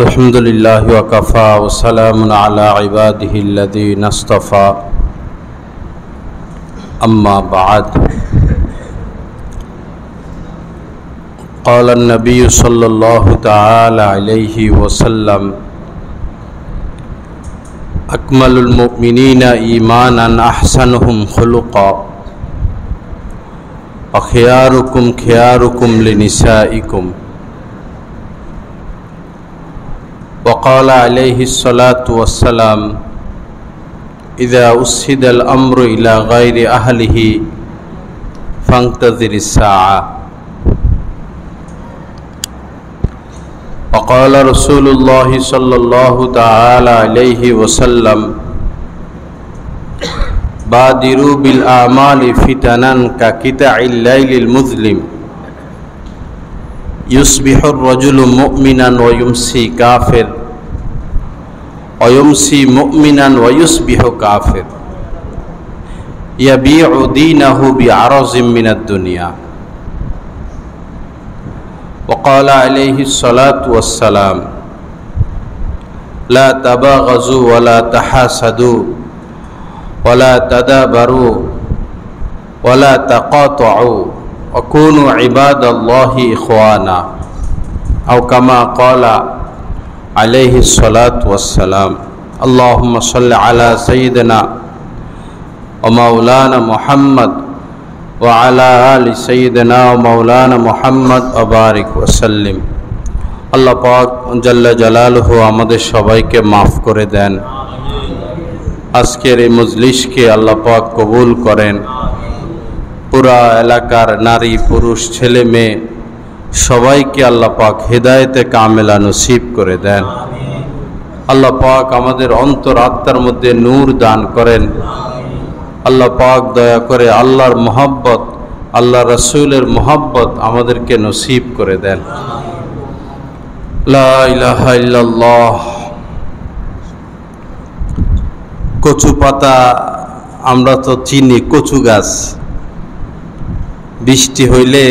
الحمد لله وكفى وسلام على عباده الذين اصطفى أما بعد قال النبي صلى الله تعالى عليه وسلم أكمل المؤمنين إيمانا أحسنهم خلقا وخياركم خياركم لنسائكم وقال عليه الصلاة والسلام إذا أسهد الأمر إلى غير أهله فانتظر الساعة وقال رسول الله صلى الله تعالى عليه وسلم بادروا بالأعمال فتنا كقطع الليل المظلم يصبح الرجل مؤمنا ويمسي كافر ويمسي مؤمنا ويصبح كافر يبيع دينه بعرض من الدنيا وقال عليه الصلاة والسلام لا تباغضوا ولا تحاسدوا ولا تدابروا ولا تقاطعوا وكونوا عباد الله إخوانا أو كما قال عليه الصلاة والسلام اللهم صل على سيدنا ومولانا محمد وعلى آل سيدنا ومولانا محمد وبارك وسلم আল্লাহ পাক জাল্লা জালালুহু আমাদের সবাইকে মাফ করে দেন। আজকের এই মজলিসকে আল্লাহ পাক কবুল করেন। পুরা এলাকার নারী পুরুষ ছেলে মেয়ে সবাইকে আল্লাহ পাক হেদায়েতে কামেলা নসিব করে দেন। আল্লাহ পাক আমাদের অন্তর আত্মার মধ্যে নূর দান করেন। আল্লাহ পাক দয়া করে আল্লাহর মহব্বত আল্লাহ রসুলের মহব্বত আমাদেরকে নসিব করে দেন। লা ইলাহা ইল্লাল্লাহ। কচু পাতা আমরা তো চিনি, কচু গাছ। বৃষ্টি হইলে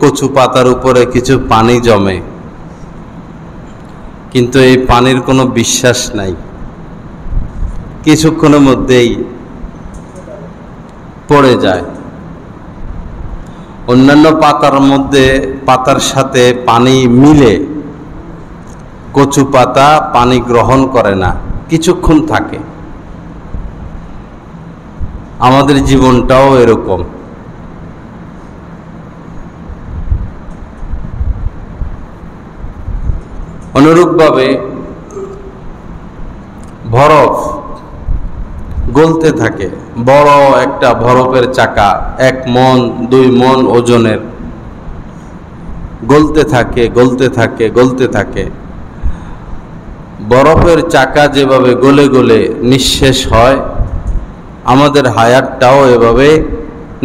কচু পাতার উপরে কিছু পানি জমে, কিন্তু এই পানির কোনো বিশ্বাস নাই, কিছুক্ষণের মধ্যেই পড়ে যায়। অন্যান্য পাতার মধ্যে পাতার সাথে পানি মিলে, কচু পাতা পানি গ্রহণ করে না, কিছুক্ষণ থাকে। আমাদের জীবনটাও এরকম। অনুরূপভাবে বরফ গলতে থাকে। বড় একটা বরফের চাকা 1 মণ 2 মণ ওজনের, গলতে থাকে গলতে থাকে গলতে থাকে। বরফের চাকা যেভাবে গলে গলে নিঃশেষ হয়, আমাদের হায়াতটাও এভাবে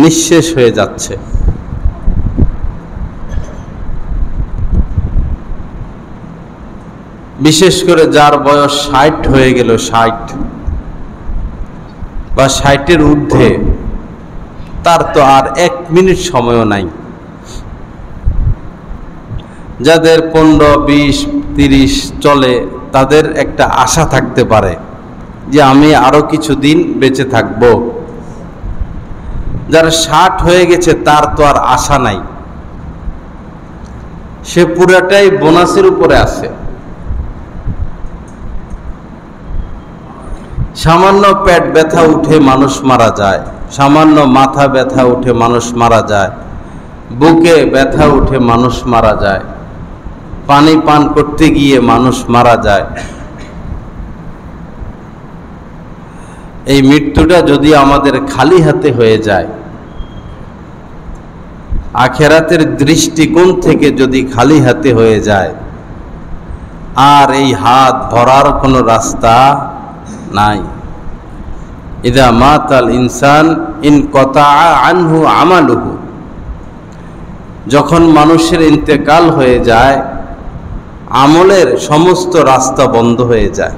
নিঃশেষ হয়ে যাচ্ছে। বিশেষ করে যার বয়স 60 হয়ে গেল, 60 বা 60-এর ঊর্ধ্বে, তার তো আর 1 মিনিট সময়ও নাই। যাদের 15, 20, 30 চলে, তাদের একটা আশা থাকতে পারে যে আমি আরো কিছুদিন বেঁচে থাকব। যার 60 হয়ে গেছে, তার তো আর আশা নাই, সে পুরাটাই বোনাসের উপরে আছে। সামান্য পেট ব্যথা উঠে মানুষ মারা যায়, সামান্য মাথা ব্যথা উঠে মানুষ মারা যায়, বুকে ব্যথা উঠে মানুষ মারা যায়, পানি পান করতে গিয়ে মানুষ মারা যায়। এই মৃত্যুটা যদি আমাদের খালি হাতে হয়ে যায়, আখিরাতের দৃষ্টিকোণ থেকে যদি খালি হাতে হয়ে যায়, আর এই হাত ভরার কোনো রাস্তা নাই। ইদা মাতাল ইনসান ইনকতা আনহু আমালুহু। যখন মানুষের ইন্তেকাল হয়ে যায়, আমলের সমস্ত রাস্তা বন্ধ হয়ে যায়।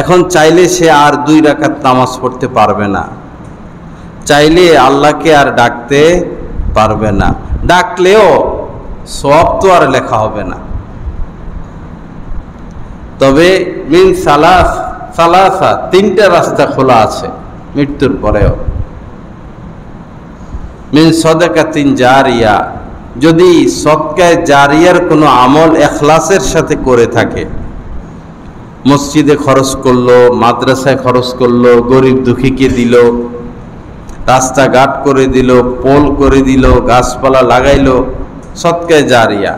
এখন চাইলে সে আর 2 রাকাত নামাজ পড়তে পারবে না, চাইলে আল্লাহকে আর ডাকতে পারবে না, ডাকলেও সওয়াব তো আর লেখা হবে না। তবে মিন সালাসা তিনটা রাস্তা খোলা আছে মৃত্যুর পরেও। মিন সাদাকাতিন জারিয়া, যদি সদকায়ে জারিয়ার কোনো আমল ইখলাসের সাথে করে থাকে, মসজিদে খরচ করলো, মাদ্রাসায় খরচ করলো, গরিব দুঃখীকে দিল, রাস্তাঘাট করে দিল, পোল করে দিল, গাছপালা লাগাইলো, সদকায়ে জারিয়া,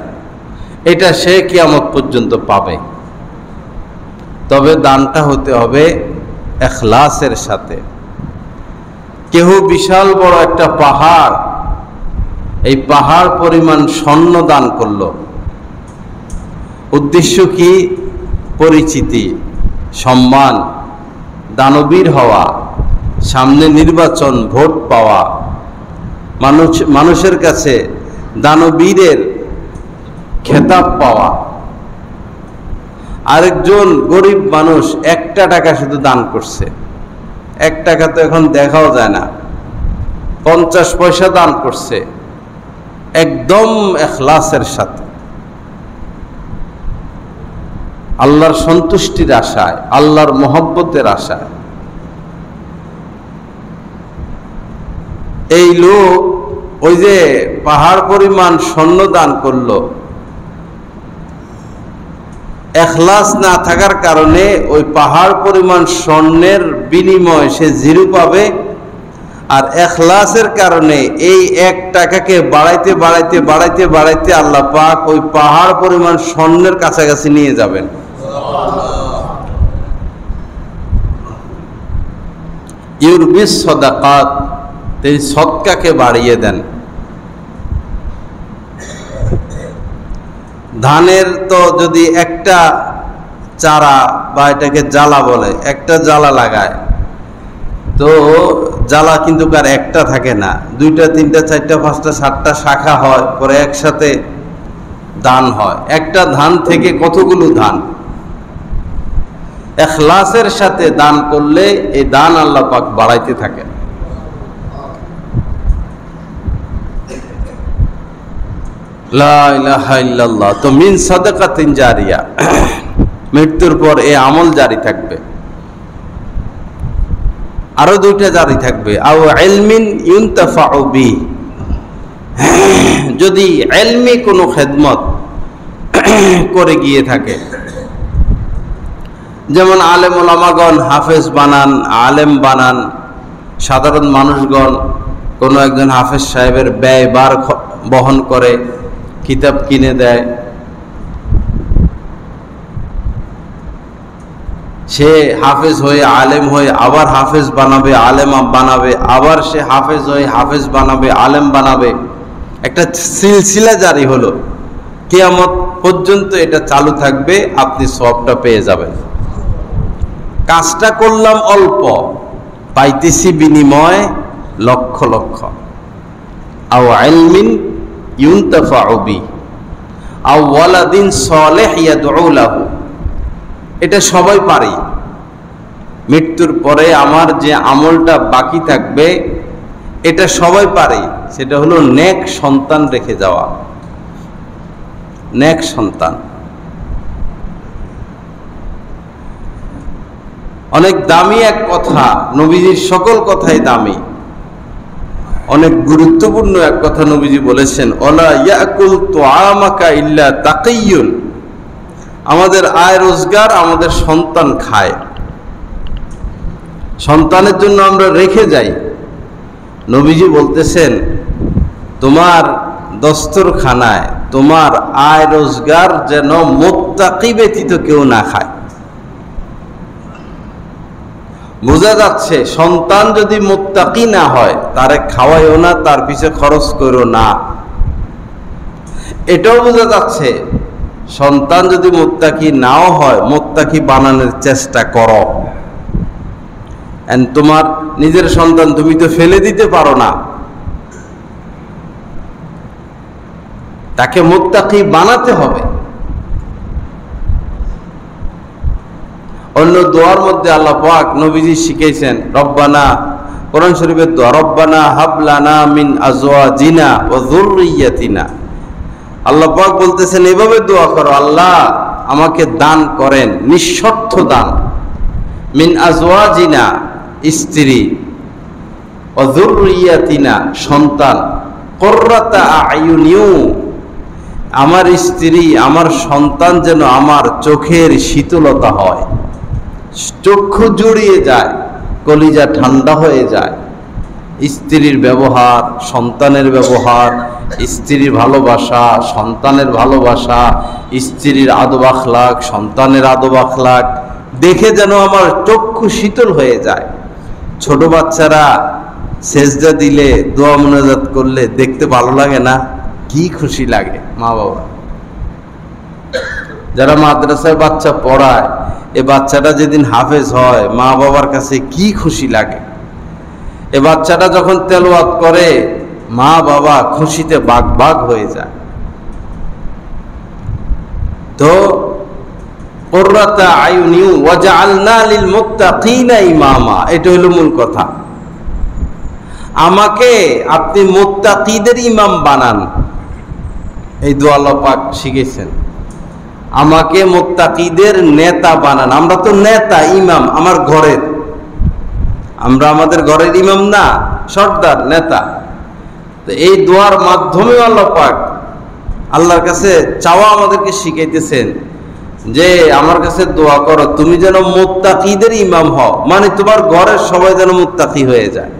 এটা সে কিয়ামত পর্যন্ত পাবে। তবে দানটা হতে হবে ইখলাসের সাথে। কেহ বিশাল বড় একটা পাহাড়, এই পাহাড় পরিমাণ স্বর্ণ দান করলো, উদ্দেশ্য কি? পরিচিতি, সম্মান, দানবীর হওয়া, সামনে নির্বাচন, ভোট পাওয়া, মানুষের কাছে দানবীরের খেতাব পাওয়া। আরেকজন গরিব মানুষ 1 টাকা শুধু দান করছে, 1 টাকা তো এখন দেখাও যায় না, 50 পয়সা দান করছে, একদম ইখলাসের সাথে, আল্লাহর সন্তুষ্টির আশায়, আল্লাহর মহব্বতের আশায়। এই লোক ওই যে পাহাড় পরিমাণ স্বর্ণ দান করলো, ইখলাস না থাকার কারণে ওই পাহাড় পরিমাণ স্বর্ণের বিনিময় সে 0 পাবে, আর ইখলাসের কারণে এই 1 টাকাকে বাড়াইতে বাড়াইতে বাড়াইতে বাড়াইতে আল্লাহ পাক ওই পাহাড় পরিমাণ স্বর্ণের কাছাকাছি নিয়ে যাবেন। ইউরবিস সাদাকাত, তিনি সদকাকে বাড়িয়ে দেন। ধানের তো যদি একটা চারা বা এটাকে জ্বালা বলে, একটা জ্বালা লাগায়, তো জ্বালা কিন্তু কার একটা থাকে না, 2টা 3টা 4টা 5টা 7টা শাখা হয়, পরে একসাথে ধান হয়। একটা ধান থেকে কতগুলো ধান। ইখলাসের সাথে দান করলে এই দান আল্লাহ পাক বাড়াইতে থাকে। লা ইলাহা ইল্লাল্লাহ। তো মিন সাদাকাতিন জারিয়া, মৃত্যুর পর এই আমল জারি থাকবে। আরো 2টা জারি থাকবে, আও ইলমিন ইউনতাফাউ বি, যদি ইলমি কোনো খেদমত করে গিয়ে থাকে, যেমন আলেম ওলামাগণ হাফেজ বানান, আলেম বানান, সাধারণ মানুষগণ কোনো একজন হাফেজ সাহেবের ব্যয়ভার বহন করে, কিতাব কিনে দেয়, সে হাফেজ হয়ে আলেম হয়ে আবার হাফেজ বানাবে, আলেম বানাবে, আবার সে হাফেজ হয়ে হাফেজ বানাবে, আলেম বানাবে, একটা সিলসিলা জারি হলো, কিয়ামত পর্যন্ত এটা চালু থাকবে, আপনি সওয়াবটা পেয়ে যাবেন। কাজটা করলাম অল্প, পাইতেছি বিনিময় লক্ষ লক্ষ। আও ইলমিন ইউনতাফাউ বি আও ওয়ালাদিন সালেহ ইয়াদউ লাহু, এটা সবাই পারি। মৃত্যুর পরে আমার যে আমলটা বাকি থাকবে, এটা সবাই পারি, সেটা হলো নেক সন্তান রেখে যাওয়া। নেক সন্তান অনেক দামি এক কথা, নবীজির সকল কথাই দামি। অনেক গুরুত্বপূর্ণ এক কথা নবীজি বলেছেন, ওয়ালা ইয়াকুল তুআমাকা ইল্লা তাকিয়ুন, আমাদের আয় রোজগার আমাদের সন্তান খায়, সন্তানের জন্য আমরা রেখে যাই। নবীজি বলতেছেন, তোমার দস্তরখানায় তোমার আয় রোজগার যেন মুত্তাকি ব্যতীত কেউ না খায়। বোঝা যাচ্ছে সন্তান যদি মুত্তাকি না হয়, তারে খাওয়াইও না, তার পিছে খরচ করো না। এটাও বোঝা যাচ্ছে সন্তান যদি মুত্তাকি নাও হয়, মুত্তাকি বানানোর চেষ্টা করো। তোমার নিজের সন্তান তুমি তো ফেলে দিতে পারো না, তাকে মুত্তাকি বানাতে হবে। অন্য দোয়ার মধ্যে আল্লাহ পাক নবীজি শিখাইছেন, রব্বানা, কোরআন শরীফের দোয়া, রব্বানা হাবলানা মিন আজওয়াজিনা ওয়া যুররিয়াতিনা। আল্লাহ পাক বলতেছেন এভাবে দোয়া করো, আল্লাহ আমাকে দান করেন, নিঃশর্ত দান। মিন আজওয়াজিনা, স্ত্রী, ওয়া যুররিয়াতিনা, সন্তান, কুররাতা আয়ুনিউ, আমার স্ত্রী আমার সন্তান যেন আমার চোখের শীতলতা হয়, চক্ষু জুড়িয়ে যায়, কলিজা ঠান্ডা হয়ে যায়। স্ত্রীর ব্যবহার, সন্তানের ব্যবহার, স্ত্রীর ভালোবাসা, সন্তানের ভালোবাসা, স্ত্রীর আদব আখলাক, সন্তানের আদব আখলাক দেখে যেন আমার চক্ষু শীতল হয়ে যায়। ছোট বাচ্চারা সেজদা দিলে, দোয়া মুনাজাত করলে দেখতে ভালো লাগে না? কি খুশি লাগে মা বাবা। যারা মাদ্রাসায় বাচ্চা পড়ায়, এ বাচ্চাটা যেদিন হাফেজ হয় মা বাবার কাছে কি খুশি লাগে। এ বাচ্চাটা যখন তেলাওয়াত করে মা বাবা খুশিতে বাগ বাগ হয়ে যায়। তো কুররাতা আয়ুনি ওয়া জাআলনা লিল মুত্তাকিনা ইমামা, এটা হলো মূল কথা। আমাকে আপনি মুত্তাকিদের ইমাম বানান, এই দোয়া আল্লাহ পাক শিখেছেন। আমাকে মুত্তাকিদের নেতা বানান। আমরা তো নেতা, ইমাম আমার ঘরের, আমরা আমাদের ঘরের ইমাম না, সর্দার, নেতা। তো এই দোয়ার মাধ্যমে আল্লাহ পাক আল্লাহর কাছে চাওয়া আমাদেরকে শিখাইতেছেন যে আমার কাছে দোয়া করো তুমি যেন মুত্তাকিদের ইমাম হও, মানে তোমার ঘরের সবাই যেন মুত্তাকি হয়ে যায়।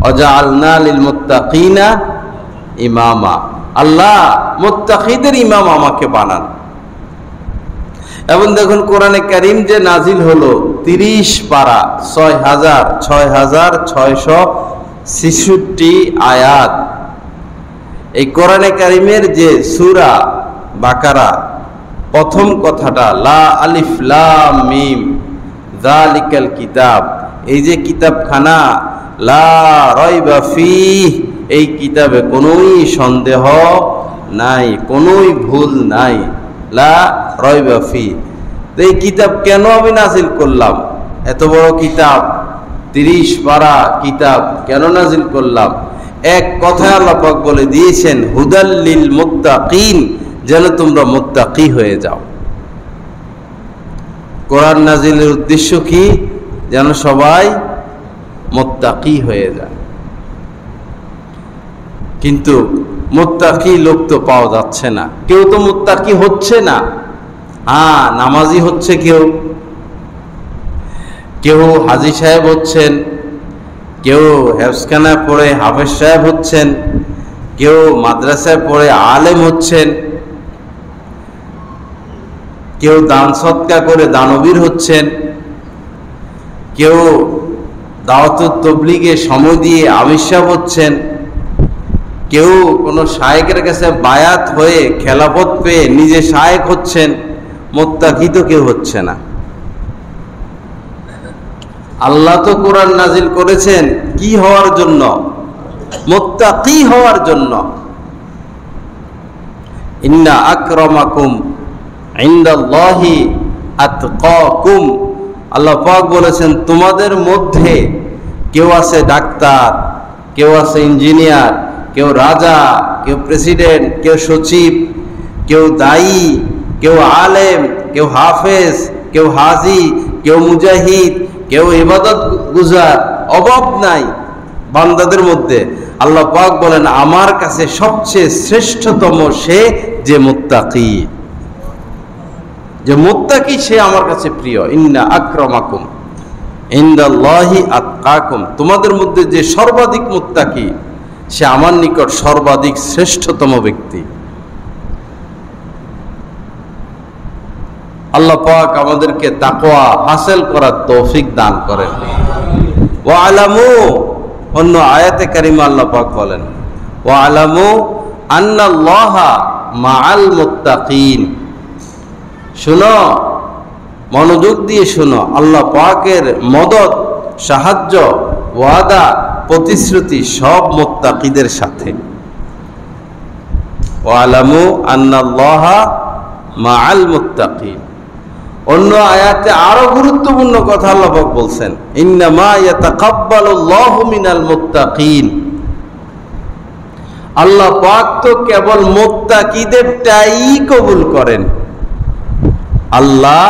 ওয়াজআলনা লিল মুত্তাকিনা ইমামা, আল্লাহ মুত্তাকিদের ইমাম আমাকে বানান। এবং দেখুন কোরআনে কারীম যে নাজিল হলো 30 পারা, 6666 আয়াত। এই কোরআনে কারীমের যে সূরা বাকারা, প্রথম কথাটা লা আলিফ লাম মিম যালিকাল কিতাব, এই যে কিতাবখানা, লা রাইবা ফিহ, এই কিতাবে কোনোই সন্দেহ নাই, কোনোই ভুল নাই, লা রাইবা ফিহ। এই কিতাব কেন আমি নাজিল করলাম? এত বড় কিতাব, 30 পারা কিতাব কেন নাজিল করলাম? এক কথায় আল্লাহ পাক বলে দিয়েছেন হুদাল লিল মুত্তাকিন, যেন তোমরা মুত্তাকি হয়ে যাও। কোরআন নাজিলের উদ্দেশ্য কি? যেন সবাই মুত্তাকি হয়ে যায়। কিন্তু মুত্তাকি লোক তো পাওয়া যাচ্ছে না, কেউ তো মুত্তাকি হচ্ছে না। হ্যাঁ, নামাজি হচ্ছে কেউ, কেউ হাজী সাহেব হচ্ছেন, কেউ হেফজখানায় পড়ে হাফেজ সাহেব হচ্ছেন, কেউ মাদ্রাসায় পড়ে আলেম হচ্ছেন, কেউ দান সৎকা করে দানবীর হচ্ছেন, কেউ দাওয়াতুত তাবলীগে সময় দিয়ে আমির সাহেব হচ্ছেন, কেউ কোনো শায়েকের কাছে বায়াত হয়ে খেলাফত পেয়ে নিজে শায়েক হচ্ছেন। মুত্তাকি তো কেউ হচ্ছে না। আল্লাহ তো কোরআন নাজিল করেছেন কি হওয়ার জন্য? মুত্তাকি হওয়ার জন্য। ইন্না আকরামাকুম ইনদাল্লাহি আতকাকুম, আল্লাহ পাক বলেছেন তোমাদের মধ্যে কেউ আছে ডাক্তার, কেউ আছে ইঞ্জিনিয়ার, কেউ রাজা, কেউ প্রেসিডেন্ট, কেউ সচিব, কেউ দায়ী, কেউ আলেম, কেউ হাফেজ, কেউ হাজি, কেউ মুজাহিদ, কেউ ইবাদত গুজার, অভাব নাই বান্দাদের মধ্যে। আল্লাহ পাক বলেন আমার কাছে সবচেয়ে শ্রেষ্ঠতম সে যে মুত্তাকি, যে মুত্তাকি সে আমার কাছে প্রিয়। ইন্না আকরামাকুম ইনদাল্লাহি আতকাকুম, তোমাদের মধ্যে যে সর্বাধিক মুত্তাকি সে আমার নিকট সর্বাধিক শ্রেষ্ঠতম ব্যক্তি। আল্লাহ পাক আমাদেরকে তাকওয়া হাসিল করার তৌফিক দান করেন। ওয়া আলামু, অন্য আয়াতে কারিমা আল্লাহ পাক বলেন ওয়া আলামু আন্নাল্লাহা মাআল মুত্তাকিন। শুনো, মনোযোগ দিয়ে শুনো, আল্লাহ পাকের মদদ, সাহায্য, ওয়াদা, প্রতিশ্রুতি সব মুত্তাকিদের সাথে। ওয়া আলামু আন্নাল্লাহা মাআল মুত্তাকিন। অন্য আয়াতে আরো গুরুত্বপূর্ণ কথা আল্লাহ পাক বলছেন ইন্নামা ইয়াতাকাব্বালুল্লাহু মিনাল মুত্তাকিন। আল্লাহ পাক তো কেবল মুত্তাকিদেরটাই কবুল করেন। আল্লাহ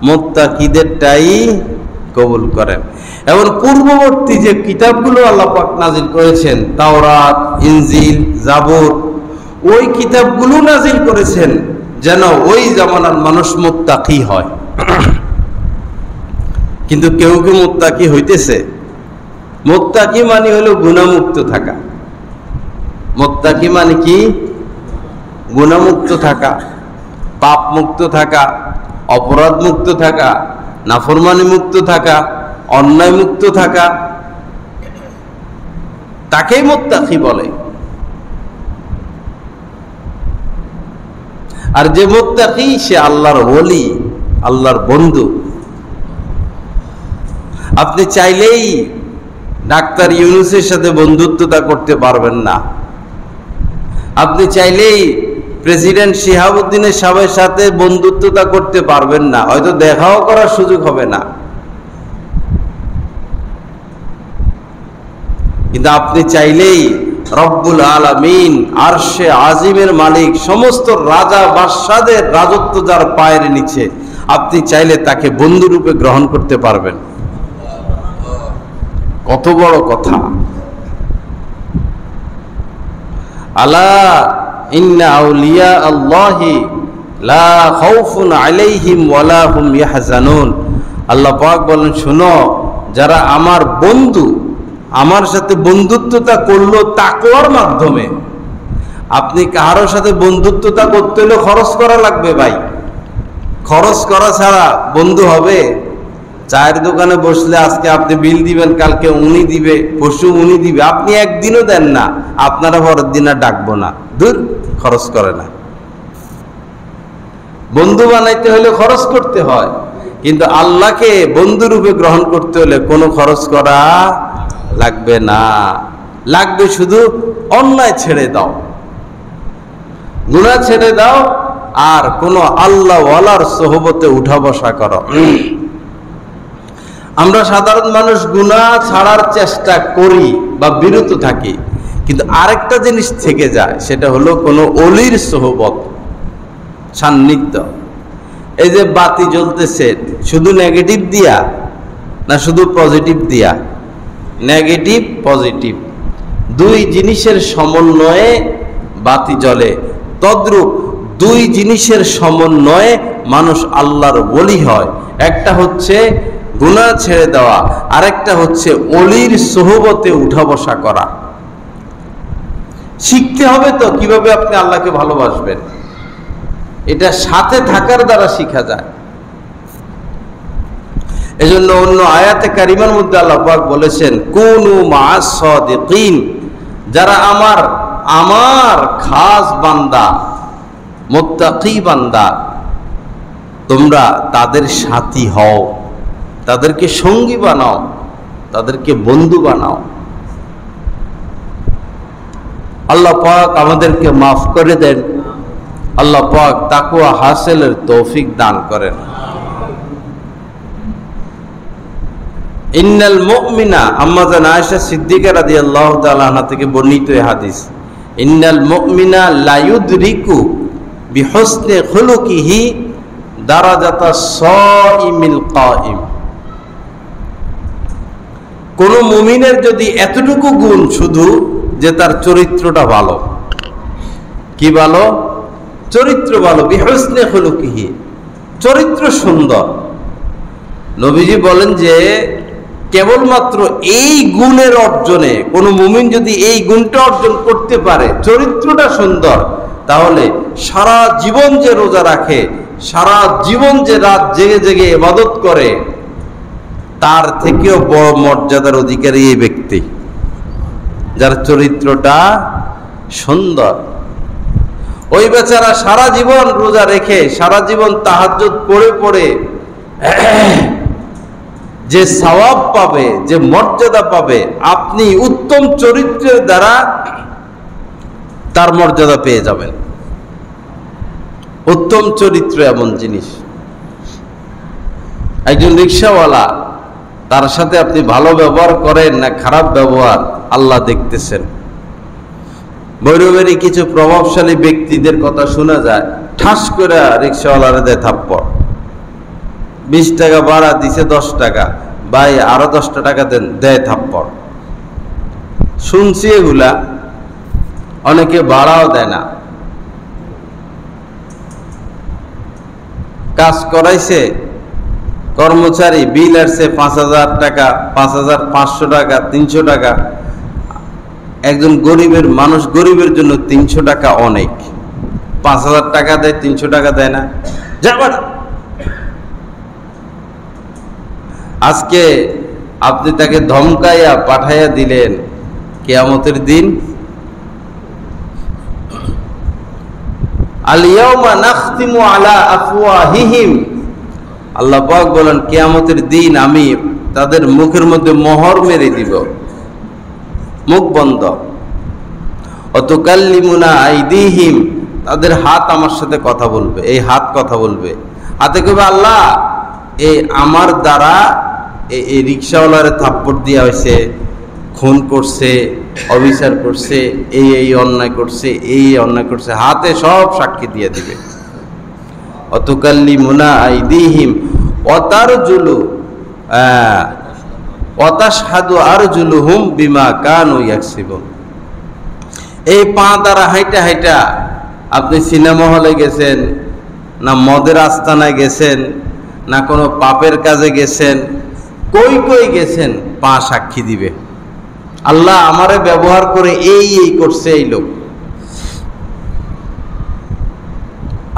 মুত্তাকিদেরটাই কবুল করেন। এবং পূর্ববর্তী যে কিতাবগুলো আল্লাহ পাক নাজিল করেছেন, তাওরাত, ইনজিল, জাবুর, ওই কিতাবগুলো নাজিল করেছেন যেন ওই জামানার মানুষ মুত্তাকি হয়। কিন্তু কেউ কেউ মুত্তাকি হইতেছে? মুত্তাকি মানে হলো গুনাহমুক্ত থাকা। মুত্তাকি মানে কি? গুনাহমুক্ত থাকা, পাপ মুক্ত থাকা, অপরাধ মুক্ত থাকা, নাফরমানি মুক্ত থাকা, অন্যায় মুক্ত থাকা, তাকেই মুত্তাকি বলে। আর যে মুত্তাকি সে আল্লাহর ওলি, আল্লাহর বন্ধু। আপনি চাইলেই ডাক্তার ইউনূসের সাথে বন্ধুত্বতা করতে পারবেন না। আপনি চাইলেই প্রেসিডেন্ট শিহাবুদ্দিনের সাহেবের সাথে বন্ধুত্বতা করতে পারবেন না, হয়তো দেখাও করার সুযোগ হবে না। কিন্তু আপনি চাইলেই রব্বুল আলামিন, আরশে আজিমের মালিক, সমস্ত রাজা বাদশাদের রাজত্ব যার পায়ের নিচে, আপনি চাইলে তাকে বন্ধুরূপে গ্রহণ করতে পারবেন। কত বড় কথা! আলা ইন্না আউলিয়া আল্লাহি লা খাউফুন আলাইহিম ওয়ালা হুম ইয়াহজানুন। আল্লাহ পাক বলেন, শোনো, যারা আমার বন্ধু, আমার সাথে বন্ধুত্বতা করলো তাকওয়ার মাধ্যমে। আপনি কারোর সাথে বন্ধুত্বতা করতে হলে খরচ করা লাগবে ভাই। খরচ করা ছাড়া বন্ধু হবে? চায়ের দোকানে বসলে আজকে আপনি বিল দিবেন, কালকে উনি দিবে, পরশু উনি দিবে, আপনি একদিনও দেন না, আপনারা পরের দিন আর ডাকবো না, দূর, খরচ করে না। বন্ধু বানাইতে হলে খরচ করতে হয়, কিন্তু আল্লাহকে বন্ধুরূপে গ্রহণ করতে হলে কোনো খরচ করা লাগবে না। লাগবে শুধু অন্যায় ছেড়ে দাও, গুনাহ ছেড়ে দাও, আর কোনো আল্লাহ ওয়ালার সোহবতে উঠা বসা করো। আমরা সাধারণ মানুষ গুনাহ ছাড়ার চেষ্টা করি বা বিরত থাকি, কিন্তু আরেকটা জিনিস থেকে যায়, সেটা হলো কোনো অলির সোহবত, সান্নিধ্য। এই যে বাতি জ্বলতেছে, শুধু নেগেটিভ দিয়া না শুধু পজিটিভ দিয়া? নেগেটিভ পজিটিভ দুই জিনিসের সমন্বয়ে বাতি জ্বলে। তদ্রূপ দুই জিনিসের সমন্বয়ে মানুষ আল্লাহর ওলি হয়। একটা হচ্ছে গুনাহ ছেড়ে দেওয়া, আরেকটা হচ্ছে ওলির সোহবতে উঠা বসা করা। শিখতে হবে তো কিভাবে আপনি আল্লাহকে ভালোবাসবেন, এটা সাথে থাকার দ্বারা শিখা যায়। এজন্য অন্য আয়াতে কারিমার মধ্যে আল্লাহ পাক বলেছেন, কুনু মা'আস সাদিকিন, যারা আমার খাস বান্দা, মুত্তাকি বান্দা, তোমরা তাদের সাথী হও, তাদেরকে সঙ্গী বানাও, তাদেরকে বন্ধু বানাও। আল্লাহ পাক আমাদেরকে মাফ করে দেন। আল্লাহ পাক তাকওয়া হাসিলের তৌফিক দান করেন। ইন্নাল মুমিনা, আম্মা জান আয়েশা সিদ্দিকা রাদিয়াল্লাহু তাআলা আনহা থেকে বর্ণিত এই হাদিস, ইন্নাল মুমিনা লা ইউদরিকু বিহুসনি খুলুকিহি দারাজাতাস সাইমিল কাইম। কোন মুমিনের যদি এতটুকু গুণ শুধু যে তার চরিত্রটা ভালো, কি ভালো? চরিত্র ভালো, বিহুসনি খুলুকিহি, চরিত্র সুন্দর। নবীজি বলেন যে কেবলমাত্র এই গুণের অর্জনে কোন মুমিন যদি এই গুণটা অর্জন করতে পারে, চরিত্রটা সুন্দর, তাহলে সারা জীবন যে রোজা রাখে, সারা জীবন যে রাত জেগে জেগে ইবাদত করে, তার থেকেও বড় মর্যাদার অধিকারী এই ব্যক্তি, যার চরিত্রটা সুন্দর। ওই বেচারা সারা জীবন রোজা রেখে, সারা জীবন তাহাজ্জুদ পড়ে পড়ে যে সওয়াব পাবে, যে মর্যাদা পাবে, আপনি উত্তম চরিত্রের দ্বারা তার মর্যাদা পেয়ে যাবেন। উত্তম চরিত্র এমন জিনিস, একজন রিকশাওয়ালা, তার সাথে আপনি ভালো ব্যবহার করেন না খারাপ ব্যবহার, আল্লাহ দেখতেছেন। ভৈরবেরই কিছু প্রভাবশালী ব্যক্তিদের কথা শোনা যায়, ঠাস করে রিক্সাওয়ালারে দেয় থাপ্পড়। 20 টাকা ভাড়া দিছে, 10 টাকা, ভাই আরো 10 টাকা দেন, দেয় থাপ্পড়। শুনছি এগুলা, অনেকে ভাড়াও দেয় না। কাজ করাইছে কর্মচারী, বিল আসছে 5,000 টাকা, 5,500 টাকা, 300 টাকা। একজন গরিবের মানুষ, গরিবের জন্য 300 টাকা অনেক। 5,000 টাকা দেয়, 300 টাকা দেয় না, যাবার। আজকে আপনি তাকে ধমকাইয়া পাঠাইয়া দিলেন, কিয়ামতের দিন আল ইয়াউমা নাখতিমু আলা আফওয়াহিহিম, আল্লাহ পাক বলেন কিয়ামতের দিন আমি তাদের মুখের মধ্যে মোহর মেরে দিব, মুখ বন্ধ। অতুকাল্লিমুনা আইদিহিম, তাদের হাত আমার সাথে কথা বলবে, এই হাত কথা বলবে। হাতে কইবে আল্লাহ এই আমার দ্বারা এই রিক্সাওয়ালারে থাপ্পড় দেওয়া হয়েছে, খুন করছে, অবিচার করছে, এই অন্যায় করছে, এই অন্যায় করছে, হাতে সব সাক্ষী দিয়ে দিবে। অতুকাল্লিমুনা আইদিহিম ওয়াতারজুলু ওয়াতাশহাদু আরজুলুহুম বিমা কানু ইয়াকসিবুন। এই পা দ্বারা হাইটা হাইটা আপনি সিনেমা হলে গেছেন, না মদের আস্তানায় গেছেন, না কোনো পাপের কাজে গেছেন, কই কই গেছেন, পা সাক্ষী দিবে আল্লাহ আমারে ব্যবহার করে এই করছে এই লোক।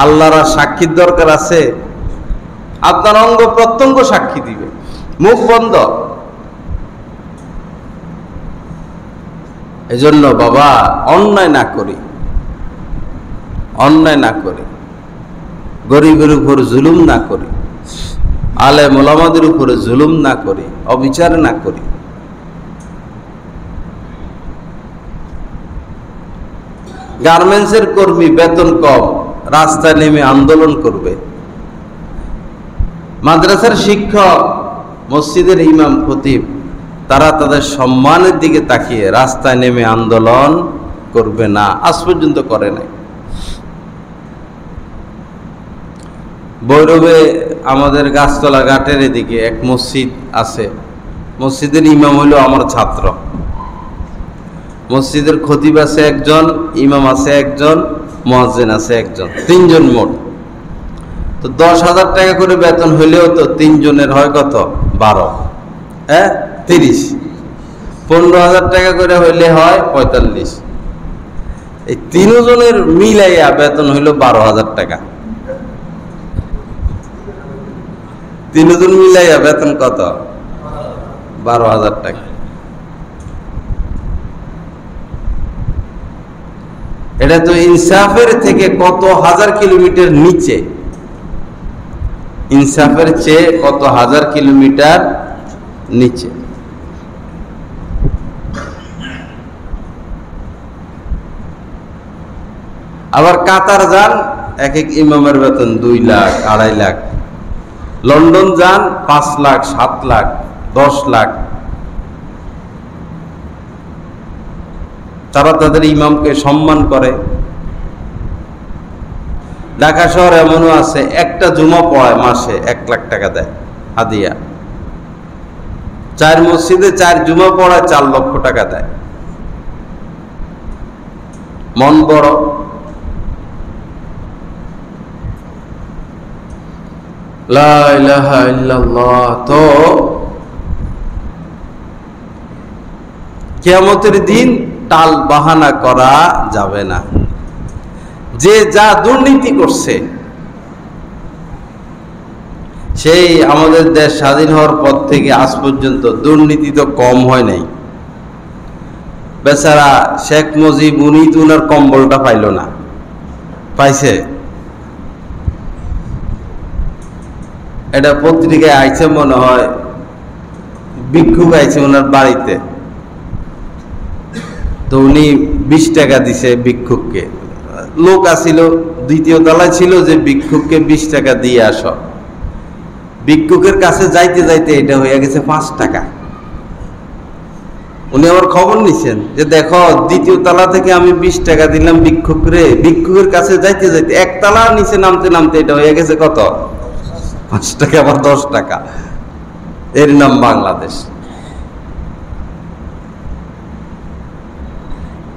আল্লাহর সাক্ষীর দরকার আছে? আপনার অঙ্গ প্রত্যঙ্গ সাক্ষী দিবে, মুখ বন্ধ। এজন্য বাবা অন্যায় না করি, অন্যায় না করি, গরিবের উপর জুলুম না করি, আলেম ওলামাদের উপরে জুলুম না করি, অবিচার না করি। গার্মেন্টসের কর্মী বেতন কম, রাস্তায় নেমে আন্দোলন করবে। মাদ্রাসার শিক্ষক, মসজিদের ইমাম খতিব, তারা তাদের সম্মানের দিকে তাকিয়ে রাস্তায় নেমে আন্দোলন করবে না, আজ পর্যন্ত করে নাই। ভৈরবে আমাদের গাছতলা ঘাটের এদিকে এক মসজিদ আছে, মসজিদের ইমাম হইল আমার ছাত্র। মসজিদের খতিব আছে একজন, ইমাম আছে একজন, মুয়াজ্জিন আছে একজন, 3 জন মোট। তো 10,000 টাকা করে বেতন হইলেও তো 3 জনের হয় কত? 12, 30। 15,000 টাকা করে হইলে হয় 45। এই 3 জনের মিলাইয়া বেতন হইল 12,000 টাকা। 3 জন মিলাইয়া বেতন কত? 12,000 টাকা। এটা তো ইনসাফের থেকে কত হাজার কিলোমিটার নিচে, ইনসাফের চেয়ে কত হাজার কিলোমিটার নিচে। আবার কাতার যান, এক এক ইমামের বেতন 2 লাখ, 2.5 লাখ। লন্ডন যান 5 লাখ, 7 লাখ, 10 লাখ। তারা তাদের ইমামকে সম্মান করে। ঢাকা শহর এমনও আছে, একটা জুমা পড়ায় মাসে 1 লাখ টাকা দেয় হাদিয়া। 4 মসজিদে 4 জুমা পড়ায় 4 লক্ষ টাকা দেয়। মন বড়। লা ইলাহা ইল্লাল্লাহ। তো কিয়ামতের দিন টাল বাহানা করা যাবে না। যে যা দুর্নীতি করছে, সেই আমাদের দেশ স্বাধীন হওয়ার পর থেকে আজ পর্যন্ত দুর্নীতি তো কম হয় নাই। বেচারা শেখ মুজিব, উনি তো উনার কম্বলটা পাইল না, পাইছে? এটা পত্রিকায় আইছে মনে হয়, ভিক্ষুক আইছে ওনার বাড়িতে, তো উনি 20 টাকা দিছে ভিক্ষুককে। লোক আসিল, 2য় তলায় ছিল, যে ভিক্ষুককে 20 টাকা দিয়ে আস। ভিক্ষুকের কাছে যাইতে যাইতে এটা হয়ে গেছে 5 টাকা। উনি আমার খবর নিছেন যে দেখো দ্বিতীয় তলা থেকে আমি 20 টাকা দিলাম ভিক্ষুকরে, ভিক্ষুকের কাছে যাইতে যাইতে এক তলা নিচে নামতে নামতে এটা হয়ে গেছে কত, 5 টাকা আবার 10 টাকা। এর নাম বাংলাদেশ।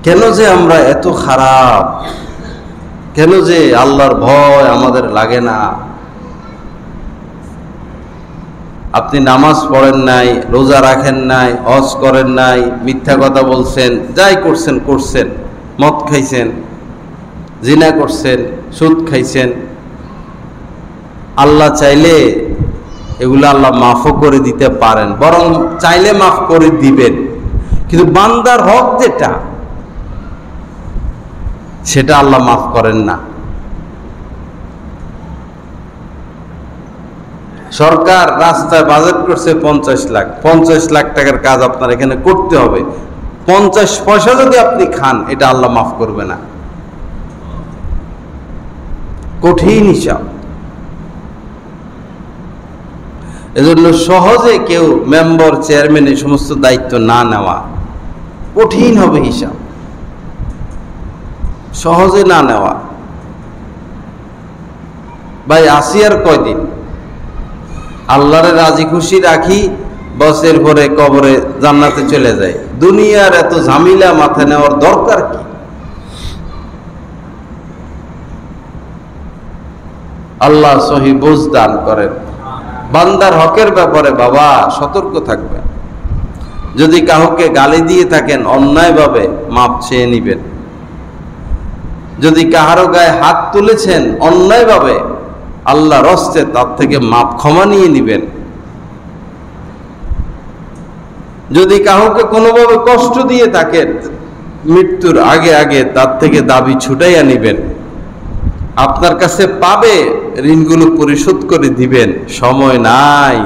কেন যে আমরা এত খারাপ, কেন যে আল্লাহর ভয় আমাদের লাগে না? আপনি নামাজ পড়েন নাই, রোজা রাখেন নাই, হজ করেন নাই, মিথ্যা কথা বলছেন, যাই করছেন করছেন, মদ খাইছেন, জিনা করছেন, সুদ খাইছেন, আল্লাহ চাইলে এগুলো আল্লাহ মাফও করে দিতে পারেন, বরং চাইলে মাফ করে দিবেন। কিন্তু বান্দার হক যেটা, সেটা আল্লাহ মাফ করেন না। সরকার রাস্তায় বাজেট করছে 50 লাখ, 50 লাখ টাকার কাজ আপনার এখানে করতে হবে, 50 পয়সা যদি আপনি খান এটা আল্লাহ মাফ করবে না। কঠিন হিসাব। এজন্য সহজে কেউ মেম্বার, চেয়ারম্যান এই সমস্ত দায়িত্ব না নেওয়া, কঠিন হবে হিসাব, সহজে না নেওয়া। ভাই আসি আর কয়দিন, আল্লাহরে রাজি খুশি রাখি, বসের পরে কবরে জান্নাতে চলে যায়। দুনিয়ার এত ঝামেলা মাথায় নেওয়ার দরকার কি? আল্লাহ সহি বুঝ দান করেন। বান্দার হকের ব্যাপারে বাবা সতর্ক থাকবেন। যদি কাউকে গালি দিয়ে থাকেন অন্যায়ভাবে মাপ চেয়ে নিবেন। যদি কাহারো গায়ে হাত তুলেছেন অন্যায়ভাবে, আল্লাহ রস্তে তার থেকে মাপ ক্ষমা নিয়ে নিবেন। যদি কাউকে কোনোভাবে কষ্ট দিয়ে থাকেন, মৃত্যুর আগে আগে তার থেকে দাবি ছুটাইয়া নিবেন। আপনার কাছে পাবে, ঋণগুলো পরিশোধ করে দিবেন, সময় নাই।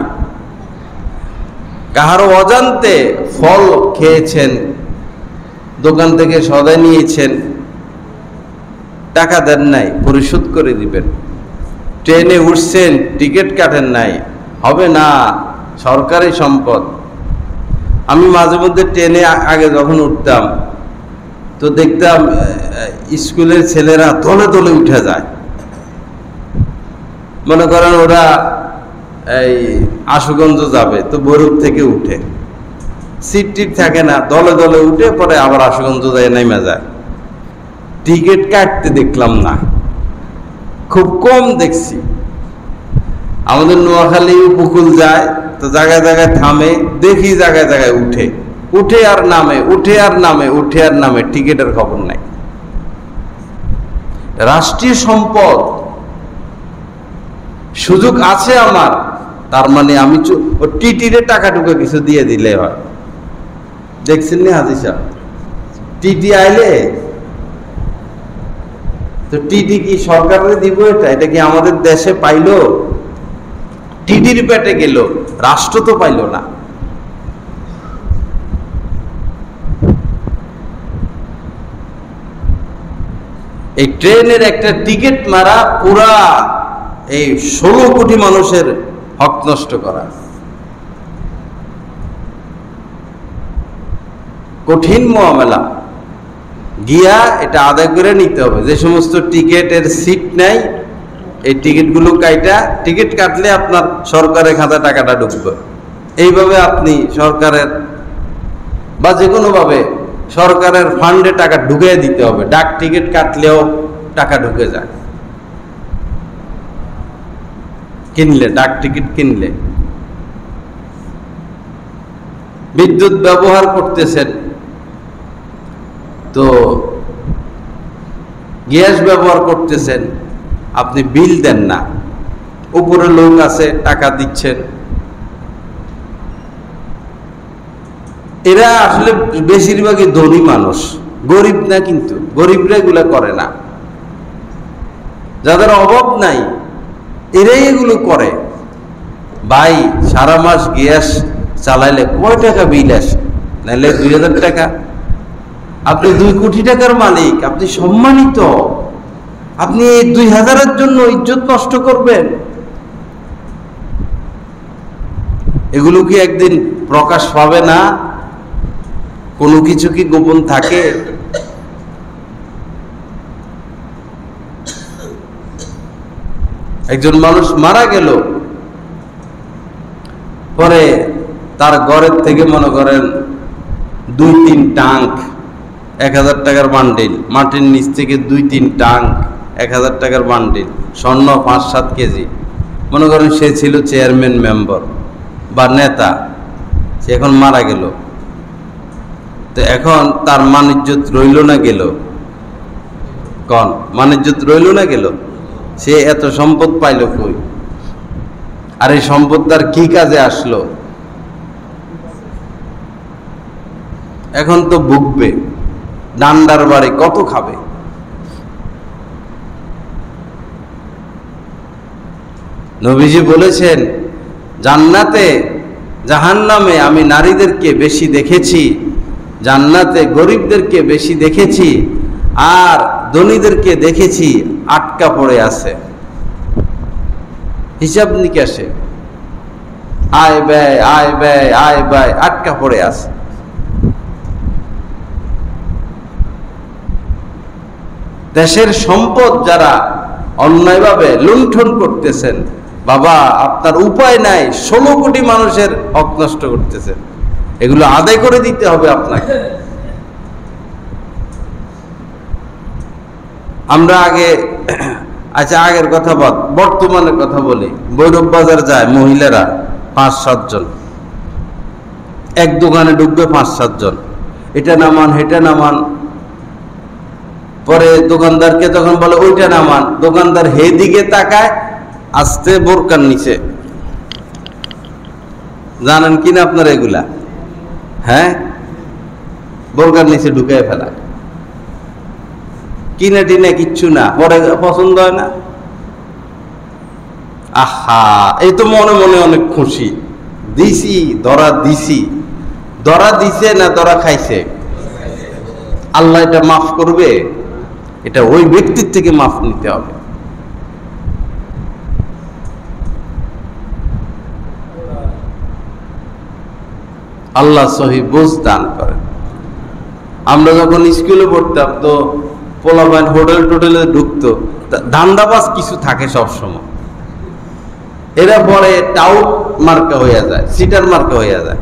কাহারো অজান্তে ফল খেয়েছেন, দোকান থেকে সদাই নিয়েছেন, টাকা দেন নাই, পরিশোধ করে দিবেন। ট্রেনে উঠছেন, টিকিট কাটেন নাই, হবে না, সরকারি সম্পদ। আমি মাঝে মধ্যে ট্রেনে আগে যখন উঠতাম তো দেখতাম স্কুলের ছেলেরা দলে দলে উঠে যায়। মনে করেন ওরা এই আশুগঞ্জ যাবে, তো বরুপ থেকে উঠে, সিট টিট থাকে না, দলে দলে উঠে পরে আবার আশুগঞ্জ যায়, নেমে যায়। টিকিট কাটতে দেখলাম না, খুব কম দেখছি। আমাদের নোয়াখালী উপকূল যায় তো জায়গায় জায়গায় থামে, দেখি জায়গায় জায়গায় উঠে, উঠে আর নামে, উঠে আর নামে, উঠে আর নামে, টিকিটের খবর নাই। রাষ্ট্রীয় সম্পদ, সুযোগ আছে আমার, তার মানে আমি টিটিরে টাকা টুকা কিছু দিয়ে দিলে হয়। দেখছেন না হাজি সাহেব, টিটি আইলে তো টিটি কি সরকারে দিব? এটা কি আমাদের দেশে পাইলো? টিটির পেটে গেল, রাষ্ট্র তো পাইল না। এই ট্রেনের একটা টিকিট মারা পুরা এই 16 কোটি মানুষের হক নষ্ট করা, কঠিন মামলা। গিয়া এটা আদায় করে নিতে হবে। যে সমস্ত টিকিটের সিট নাই, এই টিকিটগুলো কাইটা, টিকিট কাটলে আপনার সরকারের খাতায় টাকাটা ঢুকবে। এইভাবে আপনি সরকারের বা যে কোনোভাবে সরকারের ফান্ডে টাকা ঢুকিয়ে দিতে হবে। ডাক টিকিট কাটলেও টাকা ঢুকে যায়, কিনলে, ডাক টিকিট কিনলে। বিদ্যুৎ ব্যবহার করতেছেন তো গ্যাস ব্যবহার করতেছেন, আপনি বিল দেন না, উপরে লোক আছে টাকা দিচ্ছেন। এরা আসলে বেশিরভাগই ধনী মানুষ, গরিব না, কিন্তু গরিবরা এগুলো করে না। যাদের অভাব নাই এরাই এগুলো করে। ভাই সারা মাস গ্যাস চালাইলে কয় টাকা বিল আসে? নাইলে 2000 টাকা। আপনি 2 কোটি টাকার মালিক, আপনি সম্মানিত, আপনি এই 2000-এর জন্য ইজ্জত নষ্ট করবেন? এগুলো কি একদিন প্রকাশ পাবে না? কোনো কিছু কি গোপন থাকে? একজন মানুষ মারা গেল, পরে তার ঘরের থেকে মনে করেন 2-3 টাঙ্ক 1000 টাকার বান্ডিল, মাটির নিচ থেকে 2-3 টাঙ্ক 1000 টাকার বান্ডিল, স্বর্ণ 5-7 কেজি। মনে করেন সে ছিল চেয়ারম্যান মেম্বার বা নেতা, সে এখন মারা গেল, তো এখন তার মান-ইজ্জত রইল না গেল? কোন মান-ইজ্জত রইল না গেল? সে এত সম্পদ পাইল কই? আর এই সম্পদ তার কি কাজে আসলো? এখন তো ভুগবে, ডান্ডার বাড়ি কত খাবে। নবীজি বলেছেন, জান্নাতে জাহান্নামে আমি নারীদেরকে বেশি দেখেছি, জান্নাতে গরিবদেরকে বেশি দেখেছি, আর ধনীদেরকে দেখেছি আটকা পড়ে আছে হিসাব নিকাশে, আয় ব্যয় আয় ব্যয় আয় ব্যয় আটকা পড়ে আছে। দেশের সম্পদ যারা অন্যায়ভাবে লুণ্ঠন করতেছেন, বাবা আপনার উপায় নাই, 16 কোটি মানুষের হক নষ্ট করতেছেন, এগুলো আদায় করে দিতে হবে আপনাকে। আমরা আগে, আচ্ছা আগের কথা বাদ, বর্তমানের কথা বলি। ভৈরব বাজার যায় মহিলারা 5-7 জন, এক দোকানে ঢুকবে 5-7 জন, এটা নামান হেটা নামান, পরে দোকানদারকে তখন বলে ওইটা নামান, দোকানদার হে দিকে তাকায়, আস্তে বোরকার নিচে। জানেন কিনা আপনারা এগুলা? হ্যাঁ, বোরকার নিচে ঢুকায় ফেলা, কিনে টিনে কিচ্ছু না, পরে পছন্দ হয় না। আহা, এই তো মনে মনে অনেক খুশি, দিছি ধরা, দিছি ধরা, দিছে না ধরা খাইছে? আল্লাহ এটা মাফ করবে? এটা ওই ব্যক্তির থেকে মাফ নিতে হবে। আল্লাহ সহি বুঝ দান করেন। আমরা যখন স্কুলে পড়তাম তো পোলাপাইন হোটেল টোটেলে ঢুকতো, ধান্দাবাজ কিছু থাকে সব সময়, এরা পরে টাউট মার্কা হইয়া যায়, সিটার মার্কা হইয়া যায়।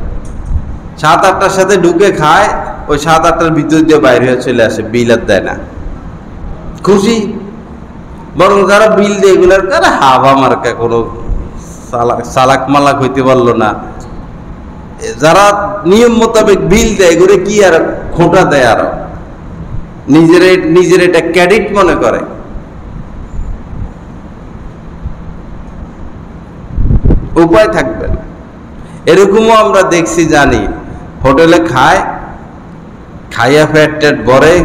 7-8টার সাথে ঢুকে খায়, ওই 7-8টার ভিতর দিয়ে বাইরে হয়ে চলে আসে, বিল আর দেয় না, খুশি। বরং যারা বিল দেয় এগুলার কারা হাবা মার্কা, কোনো সালাক মালাক হইতে পারলো না। যারা নিয়ম মোতাবেক বিল দেয় এগুলো কি আর খোঁটা দেয়, আরো নিজের এটা ক্রেডিট মনে করে। উপায় থাকবে না। এরকমও আমরা দেখছি, জানি, হোটেলে খায়, খাইয়া পেট টেট ভরে,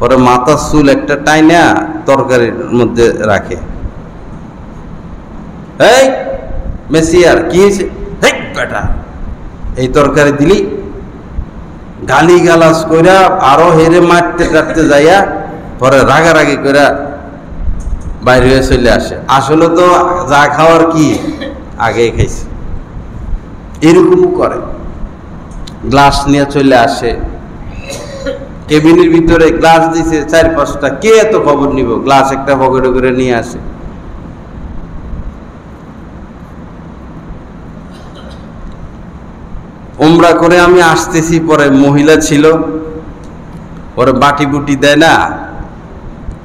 পরে মাথার চুল একটা টাইনা তরকারির মধ্যে রাখে। এই মেসিয়ার কি হয়েছে, বেটা এই তরকারি দিলি, গালি গালাজ কইরা আরো হেরে মারতে টারতে যাইয়া পরে রাগারাগি কইরা বাইরে হয়ে চলে আসে। আসলে তো যা খাওয়ার কি আগে খাইছে। এরকমও করে, গ্লাস নিয়ে চলে আসে, কেবিনের ভিতরে গ্লাস দিছে 4-5টা, কে এত খবর নিব, গ্লাস একটা পকেটে করে নিয়ে আসে। উমরা করে আমি আসতেছি, পরে মহিলা ছিল, পরে বাটি বুটি দেয় না,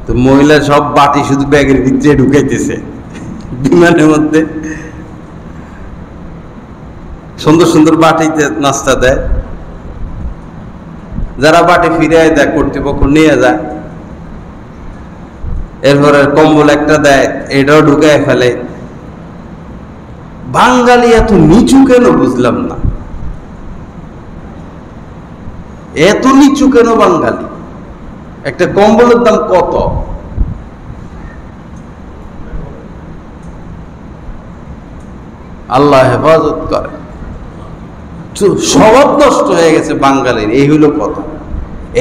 তো মহিলা সব বাটি শুধু ব্যাগের ভিতরে ঢুকাইতেছে বিমানের মধ্যে। সুন্দর সুন্দর বাটিতে নাস্তা দেয়, যারা বাটি ফিরিয়ে দেয় কর্তৃপক্ষ নিয়ে যায়। এরপরে কম্বল একটা দেয়, এটাও ঢুকায় ফেলে। বাঙালি এত নিচু কেন বুঝলাম না, এত নিচু কেন বাঙালি? একটা কম্বলের দাম কত? আল্লাহ হেফাজত করে। স্বভাব নষ্ট হয়ে গেছে বাঙালির, এই হইল কথা।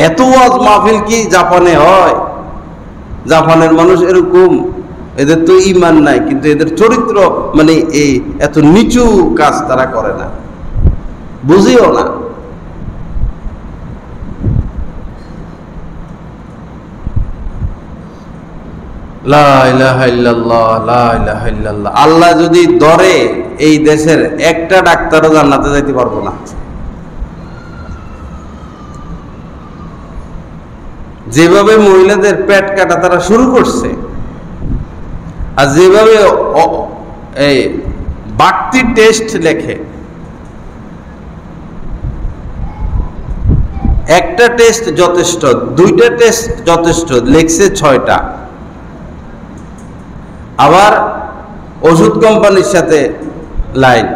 এত ওয়াজ মাহফিল কি জাপানে হয়? জাপানের মানুষ এরকম, এদের তো ঈমান নাই, কিন্তু এদের চরিত্র মানে এই এত নিচু কাজ তারা করে না, বুঝিও না। লা ইলাহা ইল্লাল্লাহ, লা ইলাহা ইল্লাল্লাহ। আল্লাহ যদি ধরে, এই দেশের একটা ডাক্তারও জান্নাতে যাইতে পারবো না। যেভাবে মহিলাদের পেট কাটা তারা শুরু করছে, আর যেভাবে এই বাড়তি টেস্ট লেখে, একটা টেস্ট যথেষ্ট, দুইটা টেস্ট যথেষ্ট, লেখছে 6টা। আবার ওষুধ কোম্পানির সাথে লাইন,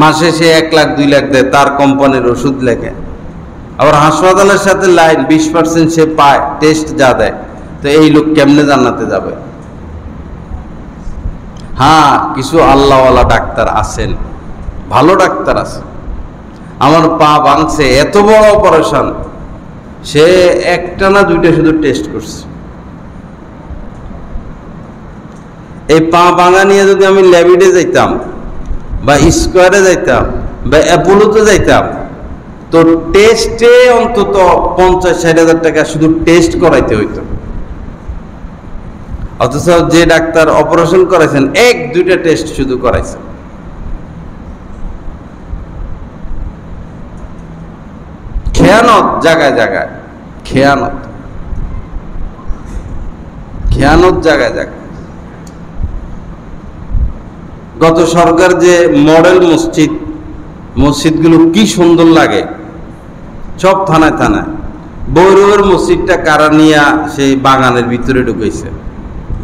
মাসে সে 1 লাখ 2 লাখ দেয়, তার কোম্পানির ওষুধ লেখে। আবার হাসপাতালের সাথে লাইন, 20% সে পায় টেস্ট যা দেয়। তো এই লোক কেমনে জান্নাতে যাবে? হ্যাঁ, কিছু আল্লাহওয়ালা ডাক্তার আছেন, ভালো ডাক্তার আছে। আমার পা ভাঙছে, এত বড় অপারেশন, সে 1টা না 2টা শুধু টেস্ট করছে। এই পা ভাঙা নিয়ে যদি আমি ল্যাবিডে যাইতাম, বা স্কোয়ারে যাইতাম, বা অ্যাপোলোতে যাইতাম, তো টেস্টে অন্তত 50-60 হাজার টাকা শুধু টেস্ট করাইতে হইতো। অথচ যে ডাক্তার অপারেশন করাইছেন, 1-2টা টেস্ট শুধু করাইছেন। খেয়ানত জায়গায় জায়গায়, খেয়ানত জায়গায় জায়গায়। গত সরকার যে মডেল মসজিদগুলো কি সুন্দর লাগে, সব থানায় থানায়। বৈরবের মসজিদটা কারা নিয়া সেই বাগানের ভিতরে ঢুকেছে,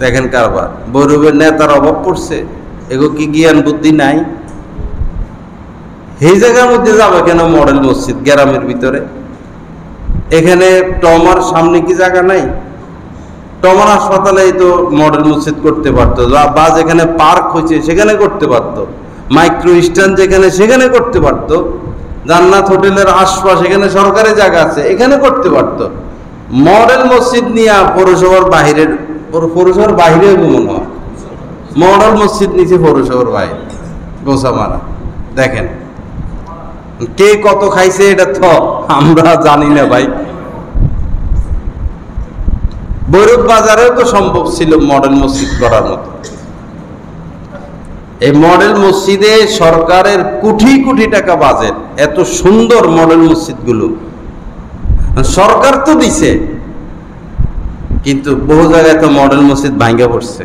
দেখেন কারবার। বৈরবের নেতার অভাব পড়ছে, এগো কি জ্ঞান বুদ্ধি নাই? এই জায়গার মধ্যে যাবে কেন মডেল মসজিদ গ্রামের ভিতরে? এখানে টমার সামনে কি জায়গা নাই? টমার হাসপাতালেই তো মডেল মসজিদ করতে পারতো, বা যেখানে পার্ক হয়েছে সেখানে করতে পারতো, মাইক্রো স্ট্যান্ড যেখানে সেখানে করতে পারতো, জান্নাত হোটেলের আশপাশ এখানে সরকারি জায়গা আছে, এখানে করতে পারতো। মডেল মসজিদ নিয়ে পৌরসভার বাহিরে মনে হয় মডেল মসজিদ নিচে পৌরসভার বাইরে গোসা মারা। দেখেন কে কত খাইছে, এটা তো আমরা জানি না ভাই। বৈরব বাজারেও তো সম্ভব ছিল মডেল মসজিদ করার মতো। এই মডেল মসজিদে সরকারের কোটি কোটি টাকা বাজেট, এত সুন্দর মডেল মসজিদগুলো সরকার তো দিছে, কিন্তু বহু জায়গায় তো মডেল মসজিদ ভাঙ্গা পড়ছে,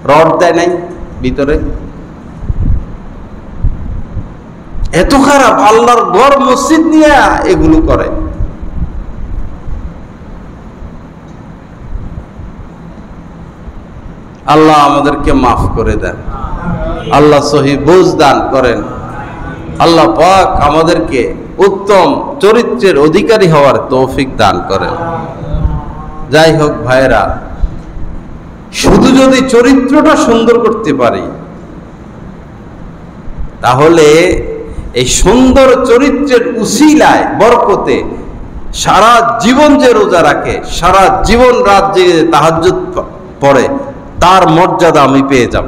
রড দেয় নাই ভিতরে। এত খারাপ, আল্লাহর ঘর মসজিদ নিয়ে এগুলো করে। আল্লাহ আমাদেরকে মাফ করে দেন, আল্লাহ সহি বুঝ দান করেন, আল্লাহ পাক আমাদেরকে উত্তম চরিত্রের অধিকারী হওয়ার তৌফিক দান করেন। যাই হোক ভাইরা, শুধু যদি চরিত্রটা সুন্দর করতে পারি, তাহলে এই সুন্দর চরিত্রের উসিলায় বরকতে সারা জীবন যে রোজা রাখে, সারা জীবন রাত জেগে তাহাজ্জুদ পড়ে, তার মর্যাদা আমি পেয়ে যাব।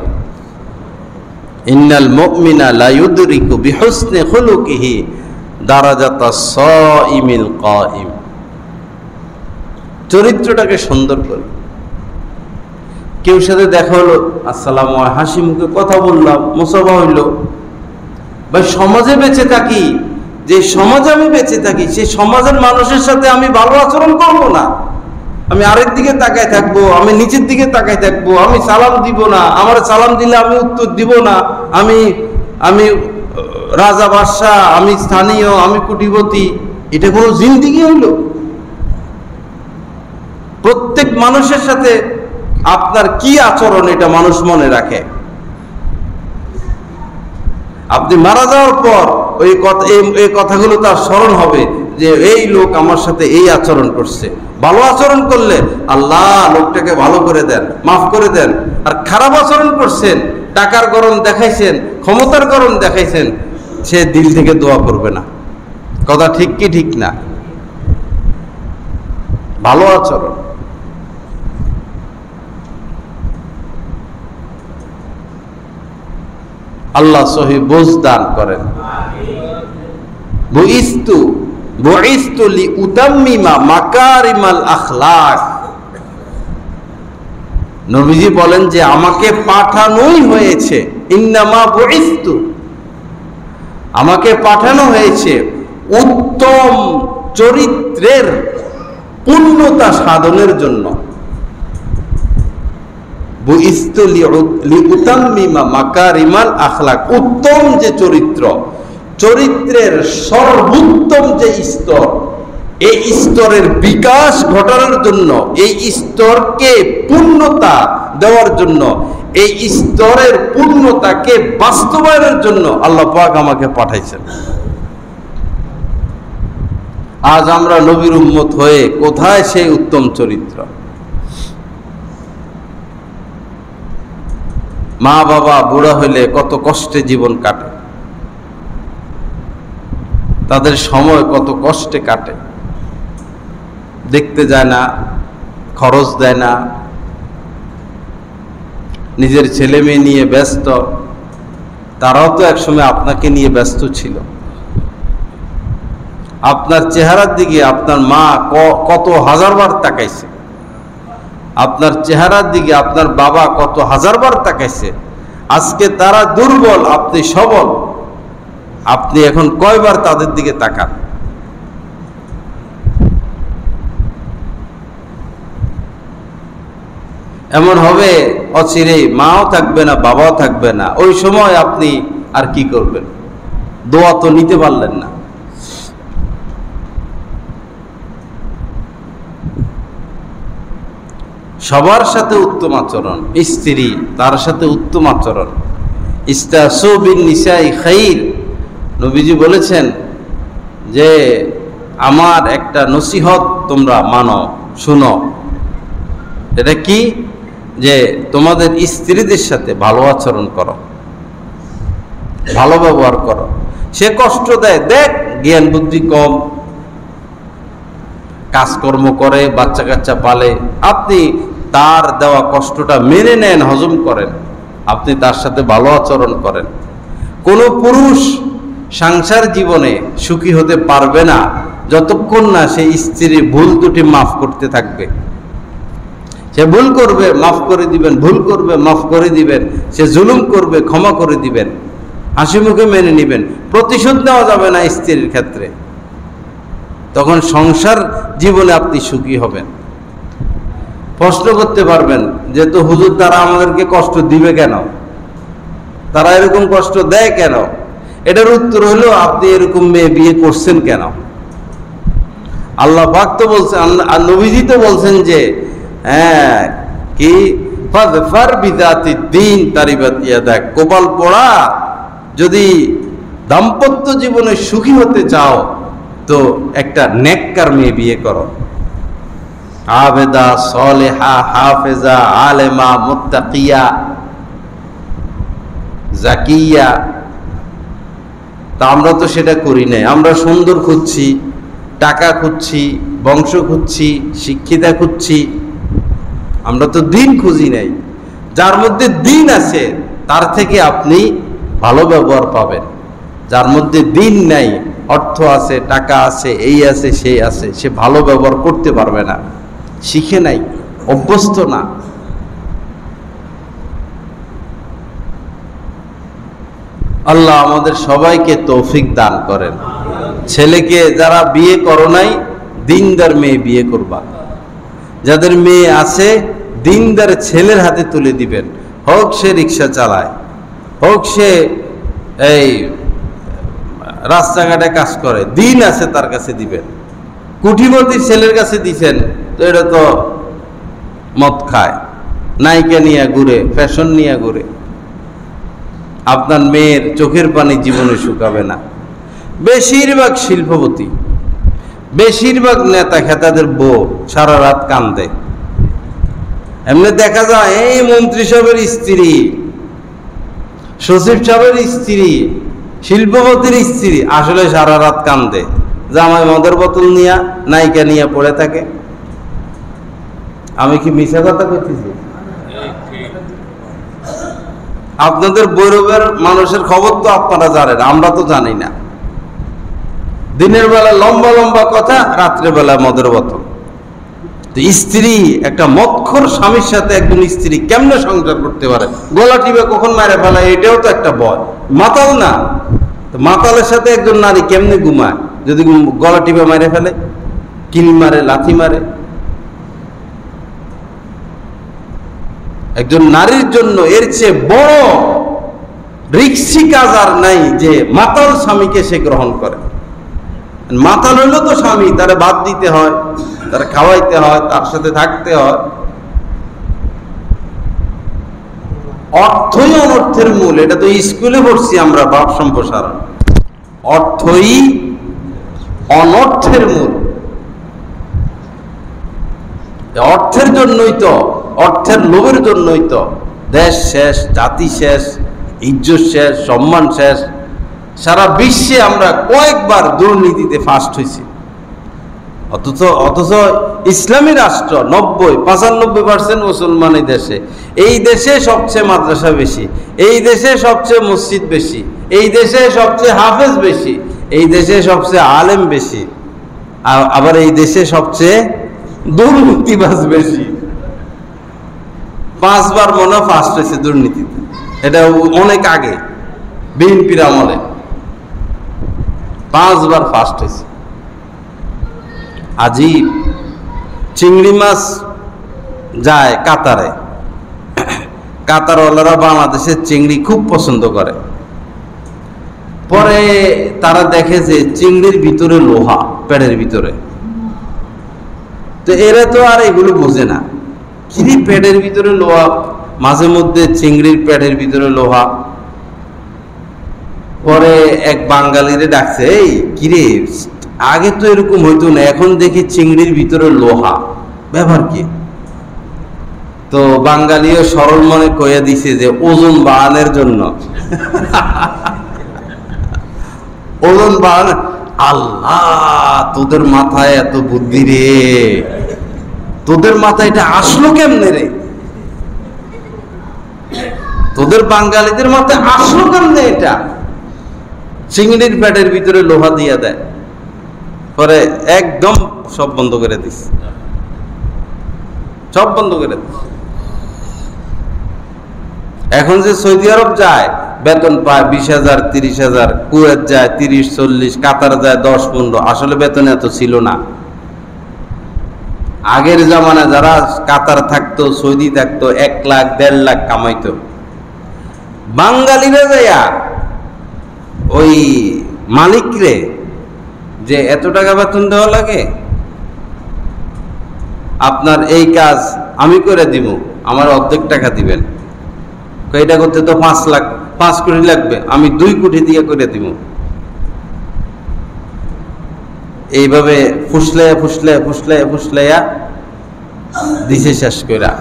ইন্নাল মুমিনা লা ইউদরিকু বিহুসনি খুলুকিহি দারাজাতাস সাইমিল কাইম। চরিত্রটাকে সুন্দর করি। কেউ সাথে দেখা হলো, আসসালামু আলাইকুম, হাসি মুখে কথা বললাম, মুসাফা হইল। ভাই সমাজে বেঁচে থাকি, যে সমাজে আমি বেঁচে থাকি, সেই সমাজের মানুষের সাথে আমি ভালো আচরণ করবো না। আমি আরেক দিকে তাকায় থাকবো, আমি নিচের দিকে তাকায় থাকবো, আমি সালাম দিব না, আমার সালাম দিলে আমি উত্তর দিব না, আমি রাজা বাদশাহ, আমি স্থানীয়, আমি কোটিপতি, এটা কোনো জিন্দেগি হইল? প্রত্যেক মানুষের সাথে আপনার কি আচরণ, এটা মানুষ মনে রাখে। আপনি মারা যাওয়ার পর এই কথাগুলো তার স্মরণ হবে যে এই লোক আমার সাথে এই আচরণ করছে। ভালো আচরণ করলে আল্লাহ লোকটাকে ভালো করে দেন, মাফ করে দেন। আর খারাপ আচরণ করছেন, টাকার গরম দেখাইছেন, ক্ষমতার গরম দেখাইছেন, সে দিল থেকে দোয়া করবে না। কথা ঠিক কি ঠিক না? ভালো আচরণ। আল্লাহ সহি বুঝ দান করেন। বুইস্তু লিউতাম্মিমা মাকারিমাল আখলাক। নবীজি বলেন যে আমাকে পাঠানোই হয়েছে, ইন্নামা বুইসতু, আমাকে পাঠানো হয়েছে উত্তম চরিত্রের পূর্ণতা সাধনের জন্য। বুইসতু লিউতাম্মিমা মাকারিমাল আখলাক, উত্তম যে চরিত্র, চরিত্রের সর্বোত্তম যে স্তর, এই স্তরের বিকাশ ঘটানোর জন্য, এই স্তরকে পূর্ণতা দেওয়ার জন্য, এই স্তরের পূর্ণতাকে বাস্তবায়নের জন্য আল্লাহ পাক আমাকে পাঠাইছেন। আজ আমরা নবীর উম্মত হয়ে কোথায় সেই উত্তম চরিত্র? মা বাবা বুড়া হইলে কত কষ্টে জীবন কাটে, তাদের সময় কত কষ্টে কাটে, দেখতে যায় না, খরচ দেয় না, নিজের ছেলে মেয়ে নিয়ে ব্যস্ত। তারাও তো একসময় আপনাকে নিয়ে ব্যস্ত ছিল। আপনার চেহারার দিকে আপনার মা কত হাজারবার তাকাইছে, আপনার চেহারার দিকে আপনার বাবা কত হাজারবার তাকাইছে। আজকে তারা দুর্বল, আপনি সবল, আপনি এখন কয়বার তাদের দিকে তাকান? এমন হবে অচিরেই মাও থাকবে না, বাবাও থাকবে না। ওই সময় আপনি আর কি করবেন? দোয়া তো নিতে পারলেন না। সবার সাথে উত্তম আচরণ, স্ত্রী তার সাথে উত্তম আচরণ। ইস্তাসু বিন নিসাই খাইর, নবীজি বলেছেন যে আমার একটা নসিহত তোমরা মানো, শুনো। এটা কি? যে তোমাদের স্ত্রীদের সাথে ভালো আচরণ করো, ভালো ব্যবহার করো। সে কষ্ট দেয়, দেখ জ্ঞান বুদ্ধি কম, কাজকর্ম করে, বাচ্চা কাচ্চা পালে, আপনি তার দেওয়া কষ্টটা মেনে নেন, হজম করেন, আপনি তার সাথে ভালো আচরণ করেন। কোনো পুরুষ সংসার জীবনে সুখী হতে পারবে না যতক্ষণ না সেই স্ত্রীর ভুল দুটি মাফ করতে থাকবে। সে ভুল করবে, মাফ করে দিবেন, ভুল করবে, মাফ করে দিবেন। সে জুলুম করবে, ক্ষমা করে দিবেন, হাসি মুখে মেনে নিবেন। প্রতিশোধ নেওয়া যাবে না স্ত্রীর ক্ষেত্রে। তখন সংসার জীবনে আপনি সুখী হবেন। প্রশ্ন করতে পারবেন যে তো হুজুর তারা আমাদেরকে কষ্ট দিবে কেন, তারা এরকম কষ্ট দেয় কেন? এটার উত্তর হলো আপনি এরকম মেয়ে বিয়ে করছেন কেন? আল্লাহ পাক তো বলছেন, আর নবীজি তো বলছেন যে কি ফাযফার বিযাতিদ দ্বীন তারিবাত ইয়াদাক, কপাল পোড়া, যদি দাম্পত্য জীবনে সুখী হতে চাও তো একটা নেককার মেয়ে বিয়ে করো। আবেদা, সলেহা, হাফেজা, আলেমা, মুত্তাকিয়া, জাকিয়া। তা আমরা তো সেটা করি নাই। আমরা সুন্দর খুঁজছি, টাকা খুঁজছি, বংশ খুঁজছি, শিক্ষিতা খুঁজছি। আমরা তো দিন খুঁজি নাই। যার মধ্যে দিন আছে তার থেকে আপনি ভালো ব্যবহার পাবেন। যার মধ্যে দিন নাই, অর্থ আছে, টাকা আছে, এই আছে, সেই আছে, সে ভালো ব্যবহার করতে পারবে না, শিখে নাই, অভ্যস্ত না। আল্লাহ আমাদের সবাইকে তৌফিক দান করেন। ছেলেকে যারা বিয়ে করো নাই, দিনদার মেয়ে বিয়ে করবা। যাদের মেয়ে আছে, দিনদার ছেলের হাতে তুলে দিবেন। হোক সে রিক্সা চালায়, হোক সে এই রাস্তাঘাটে কাজ করে, দিন আছে তার কাছে দিবেন। কুঠিপতির ছেলের কাছে দিছেন তো এটা তো মদ খায়, নায়িকা নিয়ে ঘুরে, ফ্যাশন নিয়ে ঘুরে। আপনার মেয়ের চোখের পানি জীবনে শুকাবে না। বেশিরভাগ শিল্পপতি, বেশিরভাগ নেতা খেতাদের বউ সারা রাত কান্দে। এমনি দেখা যায় এই মন্ত্রী সাহেবের স্ত্রী, সচিব সাহেবের স্ত্রী, শিল্পপতির স্ত্রী আসলে সারা রাত কান্দে, জামাই মদের বোতল নিয়ে, নায়িকা নিয়ে পড়ে থাকে। আমি কি মিছা কথা কইতেছি? আপনাদের বৈরবের মানুষের খবর তো আপনারা জানেন, আমরা তো জানি না। দিনের বেলা লম্বা লম্বা কথা, রাত্রে বেলা মদের বোতল। তো স্ত্রী, একটা মৎখর স্বামীর সাথে একজন স্ত্রী কেমনে সংসার করতে পারে? গলা টিপে কখন মারে ফেলায়, এটাও তো একটা ভয়। মাতাল না, তো মাতালের সাথে একজন নারী কেমনে ঘুমায় যদি গলা টিপে মারে ফেলে, কিল মারে, লাথি মারে? একজন নারীর জন্য এর চেয়ে বড় রিক্সি কাজ আর নাই যে মাতাল স্বামীকে সে গ্রহণ করে। মাতাল হইল তো স্বামী, তারা বাদ দিতে হয়, তারা খাওয়াইতে হয়, তার সাথে থাকতে হয়। অর্থই অনর্থের মূল, এটা তো স্কুলে পড়ছি আমরা, ভাব সম্প্রসারণ। অর্থই অনর্থের মূল। অর্থের জন্যই তো, অর্থের লোভের জন্যই তো দেশ শেষ, জাতি শেষ, ইজ্জত শেষ, সম্মান শেষ। সারা বিশ্বে আমরা কয়েকবার দুর্নীতিতে ফার্স্ট হয়েছি, অথচ ইসলামী রাষ্ট্র 95% মুসলমান এই দেশে। এই দেশে সবচেয়ে মাদ্রাসা বেশি, এই দেশে সবচেয়ে মসজিদ বেশি, এই দেশে সবচেয়ে হাফেজ বেশি, এই দেশে সবচেয়ে আলেম বেশি, আবার এই দেশে সবচেয়ে দুর্নীতিবাজ বেশি। 5 বার মনে ফার্স্ট হয়েছে দুর্নীতিতে, এটা অনেক আগে বিএনপির আমলে 5 বার ফার্স্ট হয়েছে। আজীব। চিংড়ি মাছ যায় কাতারে, কাতারওয়ালারা বাংলাদেশের চিংড়ি খুব পছন্দ করে। পরে তারা দেখে যে চিংড়ির ভিতরে লোহা, পেটের ভিতরে। তো এরা তো আর এগুলো বোঝে না, কিরে পেটের ভিতরে লোহা, মাঝে মধ্যে চিংড়ির পেটের ভিতরে লোহা। পরে এক বাঙালিরে ডাকছে, এই কিরে, আগে তো এরকম হইতো না, এখন দেখি চিংড়ির ভিতরে লোহা, ব্যাপার কি? তো বাঙালিও সরল মনে কইয়া দিছে যে ওজন বাড়ানোর জন্য। ওজন বাড়ানো। আল্লাহ, তোদের মাথায় এত বুদ্ধি রে, তোদের মাথায় এটা আসলো কেমনে রে? তোদের বাঙালিদের মাথায় আসলো কেমনে এটা? চিংড়ির পেটের ভিতরে লোহা দিয়া দেয়, পরে একদম সব বন্ধ করে দিস, সব বন্ধ করে দিস। এখন যে সৌদি আরব যায় বেতন পায় 20,000, 30,000, কুয়েত যায় 30-40, কাতার যায় 10-15। আসলে বেতন এত ছিল না। আগের জামানায় যারা কাতার থাকতো, সৌদি থাকতো, 1 লাখ 1.5 লাখ কামাইতো। বাঙালিরা যাইয়া ওই মালিকরে যে এত টাকা বেতন দেওয়া লাগে, আপনার এই কাজ আমি করে দিব, আমার অর্ধেক টাকা দিবেন। এটা করতে তো 5 কোটি লাগবে, আমি 2 কোটি দিয়ে করে দিব। এইভাবে ফুসলাইয়া দিছে শেষ কইরা।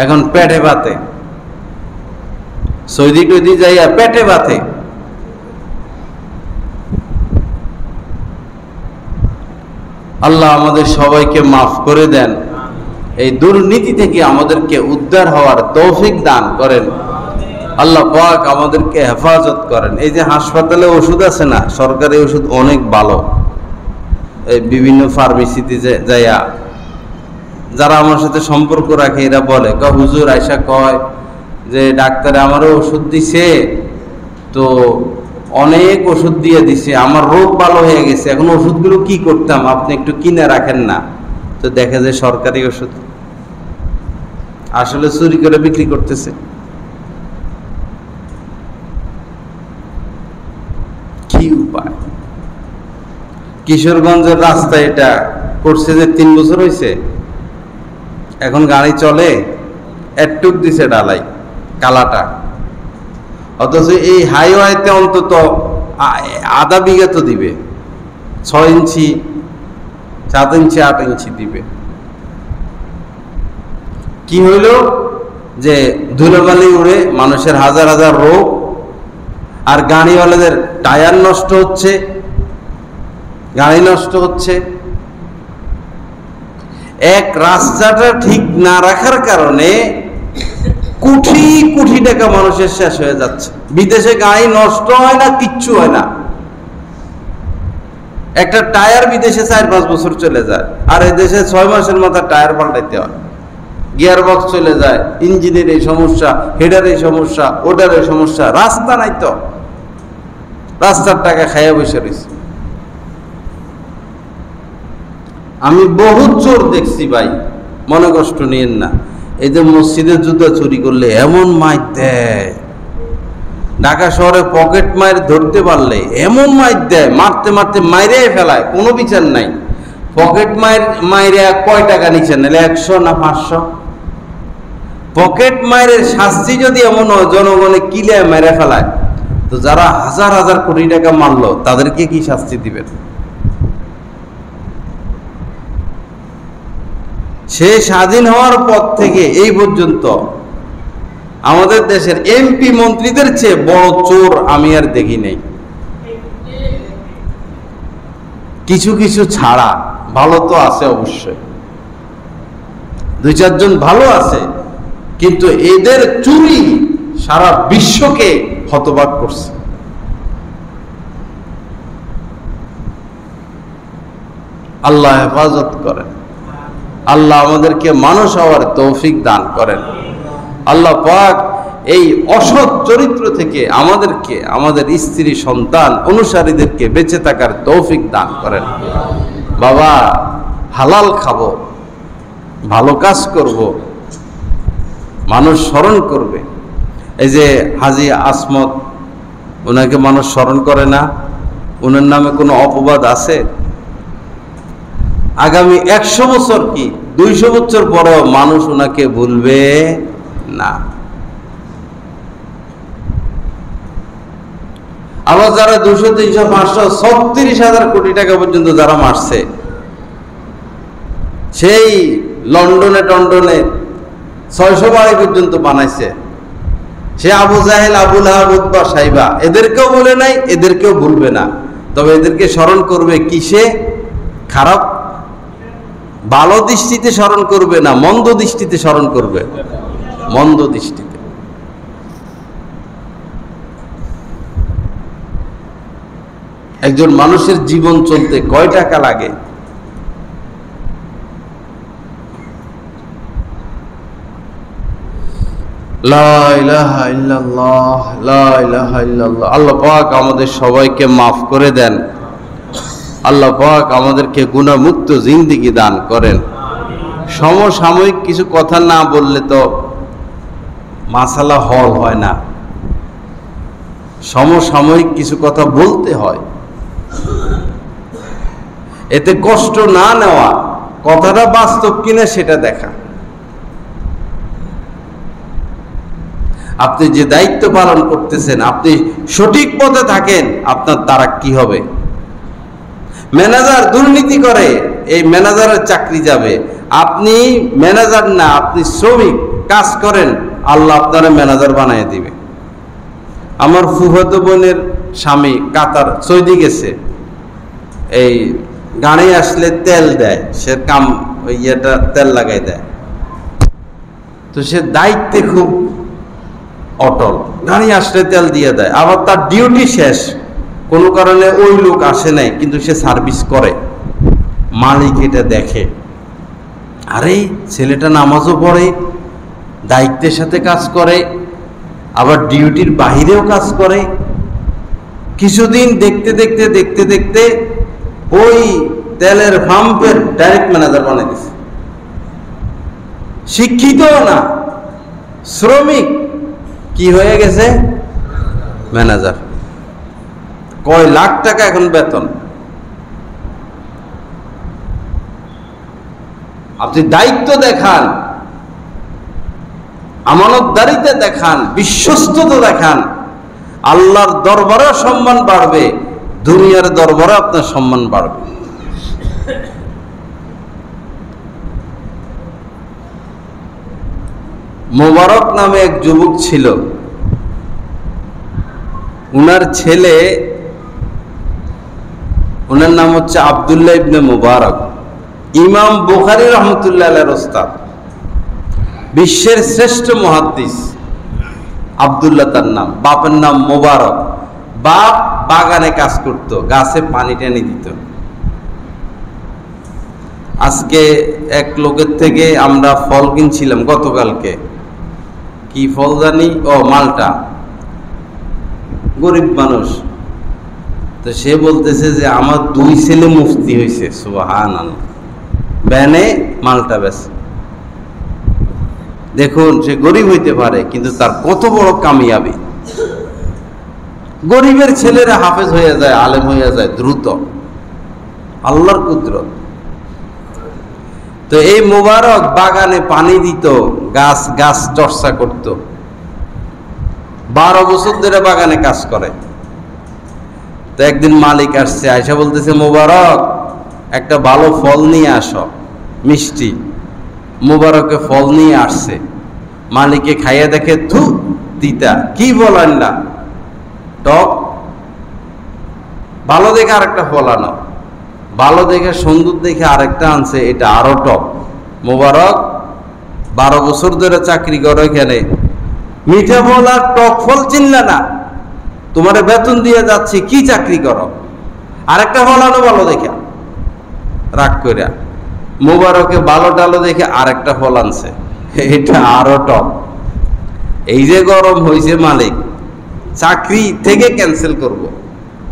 এখন পেটে ভাতে, সৌদি টদি যাইয়া পেটে ভাতে। আল্লাহ আমাদের সবাইকে মাফ করে দেন, এই দুর্নীতি থেকে আমাদেরকে উদ্ধার হওয়ার তৌফিক দান করেন। আল্লাহ পাক আমাদেরকে হেফাজত করেন। এই যে হাসপাতালে ওষুধ আছে না, সরকারি ওষুধ অনেক ভালো। এই বিভিন্ন ফার্মেসিতে যাইয়া যারা আমার সাথে সম্পর্ক রাখে এরা বলে, হুজুর আয়সা কয় যে ডাক্তারে আমারও ওষুধ দিছে, তো অনেক ওষুধ দিয়ে দিছে, আমার রোগ ভালো হয়ে গেছে, এখন ওষুধগুলো কি করতাম, আপনি একটু কিনে রাখেন না। তো দেখা যায় সরকারি ওষুধ আসলে চুরি করে বিক্রি করতেছে। কি উপায়? কিশোরগঞ্জের রাস্তা এটা করছে যে 3 বছর হয়েছে, এখন গাড়ি চলে, একটুক দিছে ডালাই কালাটা। অথচ এই হাইওয়েতে অন্তত আধা বিঘা তো দিবে, 6 ইঞ্চি, 7 ইঞ্চি, 8 ইঞ্চি দিবে। কি হইল যে ধুলোবালি উড়ে মানুষের হাজার হাজার রোগ, আর গাড়িওয়ালাদের টায়ার নষ্ট হচ্ছে, গাড়ি নষ্ট হচ্ছে। এক রাস্তাটা ঠিক না রাখার কারণে কোটি কোটি টাকা মানুষের শেষ হয়ে যাচ্ছে। বিদেশে গাড়ি নষ্ট হয় না, কিচ্ছু হয় না, একটা টায়ার বিদেশে 4-5 বছর চলে যায়, আর এই দেশে 6 মাসের মাথায় টায়ার পাল্টাইতে হয়। গিয়ার বক্স চলে যায়, ইঞ্জিনের এই সমস্যা, হেডার এই সমস্যা, ওটার এই সমস্যা, রাস্তা নাই তো, রাস্তার টাকা খাইয়া বসে রয়েছে। আমি বহুত চোর দেখছি ভাই, মনে কষ্ট নিয়েন না। এই যে মসজিদের জুতা চুরি করলে এমন মাইর দেয়, ঢাকা শহরে পকেট মাইর ধরতে পারলে এমন মাইর দেয়, মারতে মারতে মাইরে ফেলায়, কোনো বিচার নাই। পকেট মাইরে কয় টাকা নিচ্ছেন, নাহলে 100 না 500? পকেট মাইরের শাস্তি যদি এমন হয় জনগণে কিলে মেরে ফেলায়, তো যারা হাজার হাজার কোটি টাকা মারলো তাদেরকে কি শাস্তি দিবেন? সে স্বাধীন হওয়ার পর থেকে এই পর্যন্ত আমাদের দেশের এমপি মন্ত্রীদের চেয়ে বড় চোর আমি আর দেখি নাই। কিছু কিছু ছাড়া, ভালো তো আছে অবশ্যই, 2-4 জন ভালো আছে, কিন্তু এদের চুরি সারা বিশ্বকে হতবাক করছে। আল্লাহ হেফাজত করেন, আল্লাহ আমাদেরকে মানুষ হওয়ার তৌফিক দান করেন। আল্লাহ পাক এই অসৎ চরিত্র থেকে আমাদেরকে, আমাদের স্ত্রী সন্তান অনুসারীদেরকে বেঁচে থাকার তৌফিক দান করেন। বাবা, হালাল খাবো, ভালো কাজ করব, মানুষ স্মরণ করবে। এই যে হাজী আসমত, ওনাকে মানুষ স্মরণ করে না, ওনার নামে কোনো অপবাদ আছে? আগামী 100 বছর কি 200 বছর পরেও মানুষ ওনাকে ভুলবে না। আবার যারা 200, 300, 500, 36,000 কোটি টাকা পর্যন্ত যারা মারছে, সেই লন্ডনে টন্ডনে 600 বাড়ি পর্যন্ত বানাইছে, সে আবু জাহেল, আবু লাহাব, উতবা, সাইবা, এদেরকেও বলে নাই, এদেরকেও ভুলবে না। তবে এদেরকে স্মরণ করবে কিসে? খারাপ ভালো দৃষ্টিতে স্মরণ করবে না, মন্দ দৃষ্টিতে স্মরণ করবে, মন্দ দৃষ্টিতে। একজন মানুষের জীবন চলতে কয় টাকা লাগে? লা ইলাহা ইল্লাল্লাহ, লা ইলাহা ইল্লাল্লাহ। আল্লাহ পাক আমাদের সবাইকে মাফ করে দেন। আল্লাহ পাক আমাদেরকে গুনাহমুক্ত জিন্দেগি দান করেন। সমসাময়িক কিছু কথা না বললে তো মাসালা হল হয় না। সমসাময়িক কিছু কথা বলতে হয়, এতে কষ্ট না নেওয়া, কথাটা বাস্তব কিনা সেটা দেখা। আপনি যে দায়িত্ব পালন করতেছেন, আপনি সঠিক পথে থাকেন, আপনার দ্বারা কি হবে? ম্যানেজার দুর্নীতি করে, এই ম্যানেজারের চাকরি যাবে। আপনি ম্যানেজার না, আপনি শ্রমিক, কাজ করেন, আল্লাহ আপনারা ম্যানেজার বানিয়ে দিবে। আমার ফুফাতো বোনের স্বামী কাতার, সৌদি গেছে, এই গাড়ি আসলে তেল দেয়, সে কাম ওই ইয়েটা তেল লাগাই দেয়, তো সে দায়িত্বে খুব অটল, গাড়ি আসলে তেল দিয়ে দেয়। আবার তার ডিউটি শেষ, কোনো কারণে ওই লোক আসে নাই, কিন্তু সে সার্ভিস করে, মালিক এটা দেখে, আরে ছেলেটা নামাজও পড়ে, দায়িত্বের সাথে কাজ করে, আবার ডিউটির বাহিরেও কাজ করে। কিছুদিন দেখতে দেখতে দেখতে দেখতে ওই তেলের পাম্পের ডাইরেক্ট ম্যানেজার বানিয়ে দিছে। শিক্ষিত না, শ্রমিক, কি হয়ে গেছে? ম্যানেজার। কয় লাখ টাকা এখন বেতন। আপনি দায়িত্ব দেখান, আমানতদারিতে দেখান, বিশ্বস্ততা দেখান, আল্লাহর দরবারে সম্মান বাড়বে, দুনিয়ার দরবারে আপনার সম্মান বাড়বে। মোবারক নামে এক যুবক ছিল, উনার ছেলে, উনার নাম হচ্ছে আব্দুল্লাহ ইবনে মুবারক, ইমাম বুখারী রহমতুল্লাহ আলাইহির ওস্তাদ, বিশ্বের শ্রেষ্ঠ মুহাদ্দিস। আব্দুল্লাহ তার নাম, বাপের নাম মুবারক। বাপ বাগানে কাজ করত, গাছে পানি টানি দিত, আজকে এক লোকের থেকে আমরা ফল কিনছিলাম গতকালকে, কি ফল জানি, মালটা। গরিব মানুষ, তো সে বলতেছে যে আমার 2 ছেলে মুফতি হয়েছে, সুবহানাল্লাহ, ব্যানে মালটা বেচে। দেখুন, সে গরিব হইতে পারে কিন্তু তার কত বড় কামিয়াবি। গরিবের ছেলেরা হাফেজ হয়ে যায়, আলেম হয়ে যায় দ্রুত, আল্লাহর কুদরত। তো এই মোবারক বাগানে পানি দিত, গাছ চর্চা করত, 12 বছর ধরে বাগানে কাজ করে। তো একদিন মালিক আসছে, আয়সা বলতেছে, মোবারক একটা ভালো ফল নিয়ে আসো, মিষ্টি। মোবারকে ফল নিয়ে আসছে, মালিকে খাইয়ে দেখে, থু, তিতা, কি বলেন না, টক। ভালো দেখে আরেকটা ফল আনো, ভালো দেখে সুন্দর দেখে আরেকটা আনছে, এটা আরো টক। মোবারক 12 বছর ধরে চাকরি করো এখানে, মিঠা ফল আর টক ফল চিনলে না, তোমার বেতন দিয়ে যাচ্ছি, কি চাকরি করো, আরেকটা ফল আনো ভালো দেখে। রাগ কইরা মোবারকে ভালো টালো দেখে আরেকটা ফল আনছে, এটা আরো টক। এই যে গরম হয়েছে, মালিক চাকরি থেকে ক্যান্সেল করব।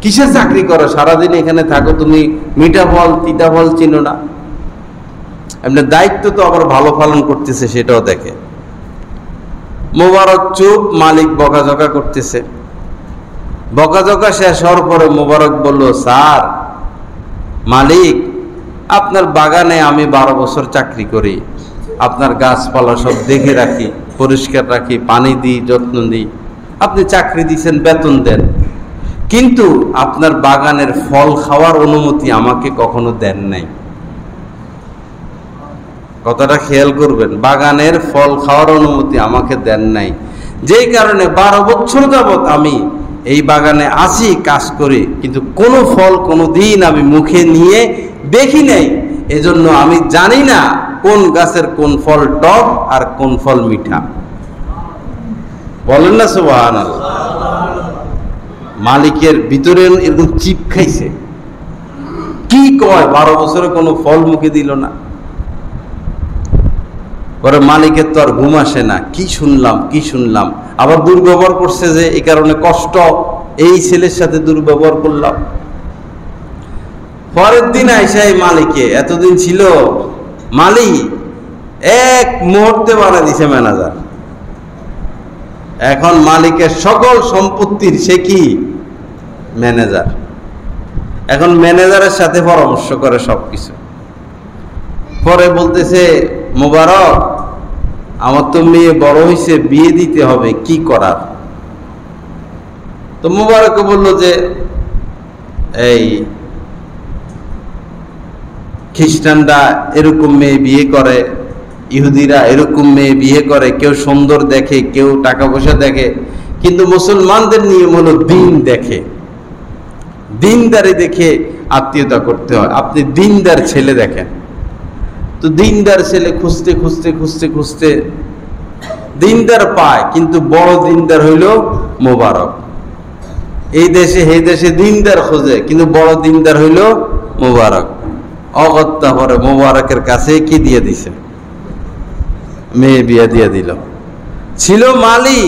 কিসের চাকরি করো, সারাদিন এখানে থাকো, তুমি মিঠা ফল তিতা ফল চিনো না। এমনি দায়িত্ব তো আবার ভালো পালন করতেছে, সেটাও দেখে। মোবারক চুপ, মালিক বকাঝকা করতেছে। বকাঝকা শেষ হওয়ার পরে মোবারক বলল, স্যার, মালিক, আপনার বাগানে আমি 12 বছর চাকরি করি, আপনার গাছপালা সব দেখে রাখি, পরিষ্কার রাখি, পানি দিই, যত্ন দিই। আপনি চাকরি দিয়েছেন, বেতন দেন, কিন্তু আপনার বাগানের ফল খাওয়ার অনুমতি আমাকে কখনো দেন নাই। কথাটা খেয়াল করবেন, বাগানের ফল খাওয়ার অনুমতি আমাকে দেন নাই, যেই কারণে 12 বছর যাবৎ আমি এই বাগানে আসি, কাজ করি, কিন্তু কোনো ফল কোনো দিন আমি মুখে নিয়ে দেখি নাই। এজন্য আমি জানি না কোন গাছের কোন ফল টক আর কোন ফল মিঠা। বলেন না সুবহানাল্লাহ। মালিকের ভিতরে এরকম চিপ খাইছে, কি কয়, 12 বছরে কোনো ফল মুখে দিল না। পরে মালিকের তো আর ঘুম আসে না, কি শুনলাম, আবার দুর্ব্যবহার করছে, যে এই কারণে কষ্ট, এই ছেলের সাথে দুর্ব্যবহার করলাম। পরের দিন আইসা এই মালিকে, এতদিন ছিল মালিক, এক মুহূর্তে বানিয়ে দিছে ম্যানেজার। এখন মালিকের সকল সম্পত্তির সে কি ম্যানেজার। এখন ম্যানেজারের সাথে পরামর্শ করে সবকিছু। পরে বলতেছে, মোবারক, আমার তো মেয়ে বড় হয়েছে, বিয়ে দিতে হবে, কি করার? তো মোবারক বলল যে, এই খ্রিস্টানরা এরকম মেয়ে বিয়ে করে, ইহুদিরা এরকম মেয়ে বিয়ে করে, কেউ সুন্দর দেখে, কেউ টাকা পয়সা দেখে, কিন্তু মুসলমানদের নিয়ম হলো দিন দেখে, দিনদারি দেখে আত্মীয়তা করতে হয়। আপনি দিনদার ছেলে দেখেন। তো দিনদার ছেলে খুঁজতে দিনদার পায়, কিন্তু বড় দিনদার হইল মোবারক। এই দেশে দিনদার খোঁজে, কিন্তু বড় দিনদার হইল মোবারক। অগত্যা পরে মোবারকের কাছে কি দিয়ে দিছে, মেয়ে বিয়ে দিয়ে দিল। ছিল মালি,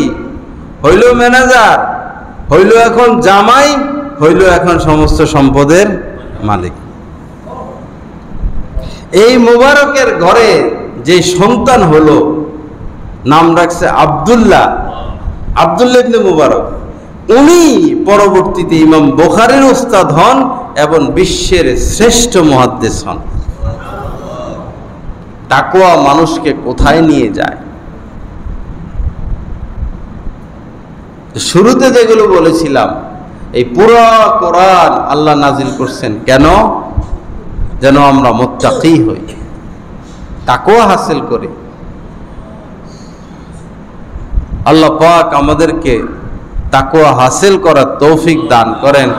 হইল ম্যানেজার, হইল এখন জামাই, হইল এখন সমস্ত সম্পদের মালিক। এই মোবারকের ঘরে যে সন্তান হলো, নাম রাখছে আব্দুল্লাহ ইবনে মুবারক। উনি পরবর্তীতে ইমাম বুখারীর উস্তাদ হন এবং বিশ্বের শ্রেষ্ঠ মুহাদ্দিস হন। তাকওয়া মানুষকে কোথায় নিয়ে যায়? শুরুতে যেগুলো বলেছিলাম, এই পুরো কোরআন আল্লাহ নাজিল করছেন কেন? যেন আমরা মুত্তাকি হই, তাকওয়া হাসিল করি। আল্লাহ পাক আমাদেরকে তাকওয়া হাসিল করার তৌফিক দান করেন।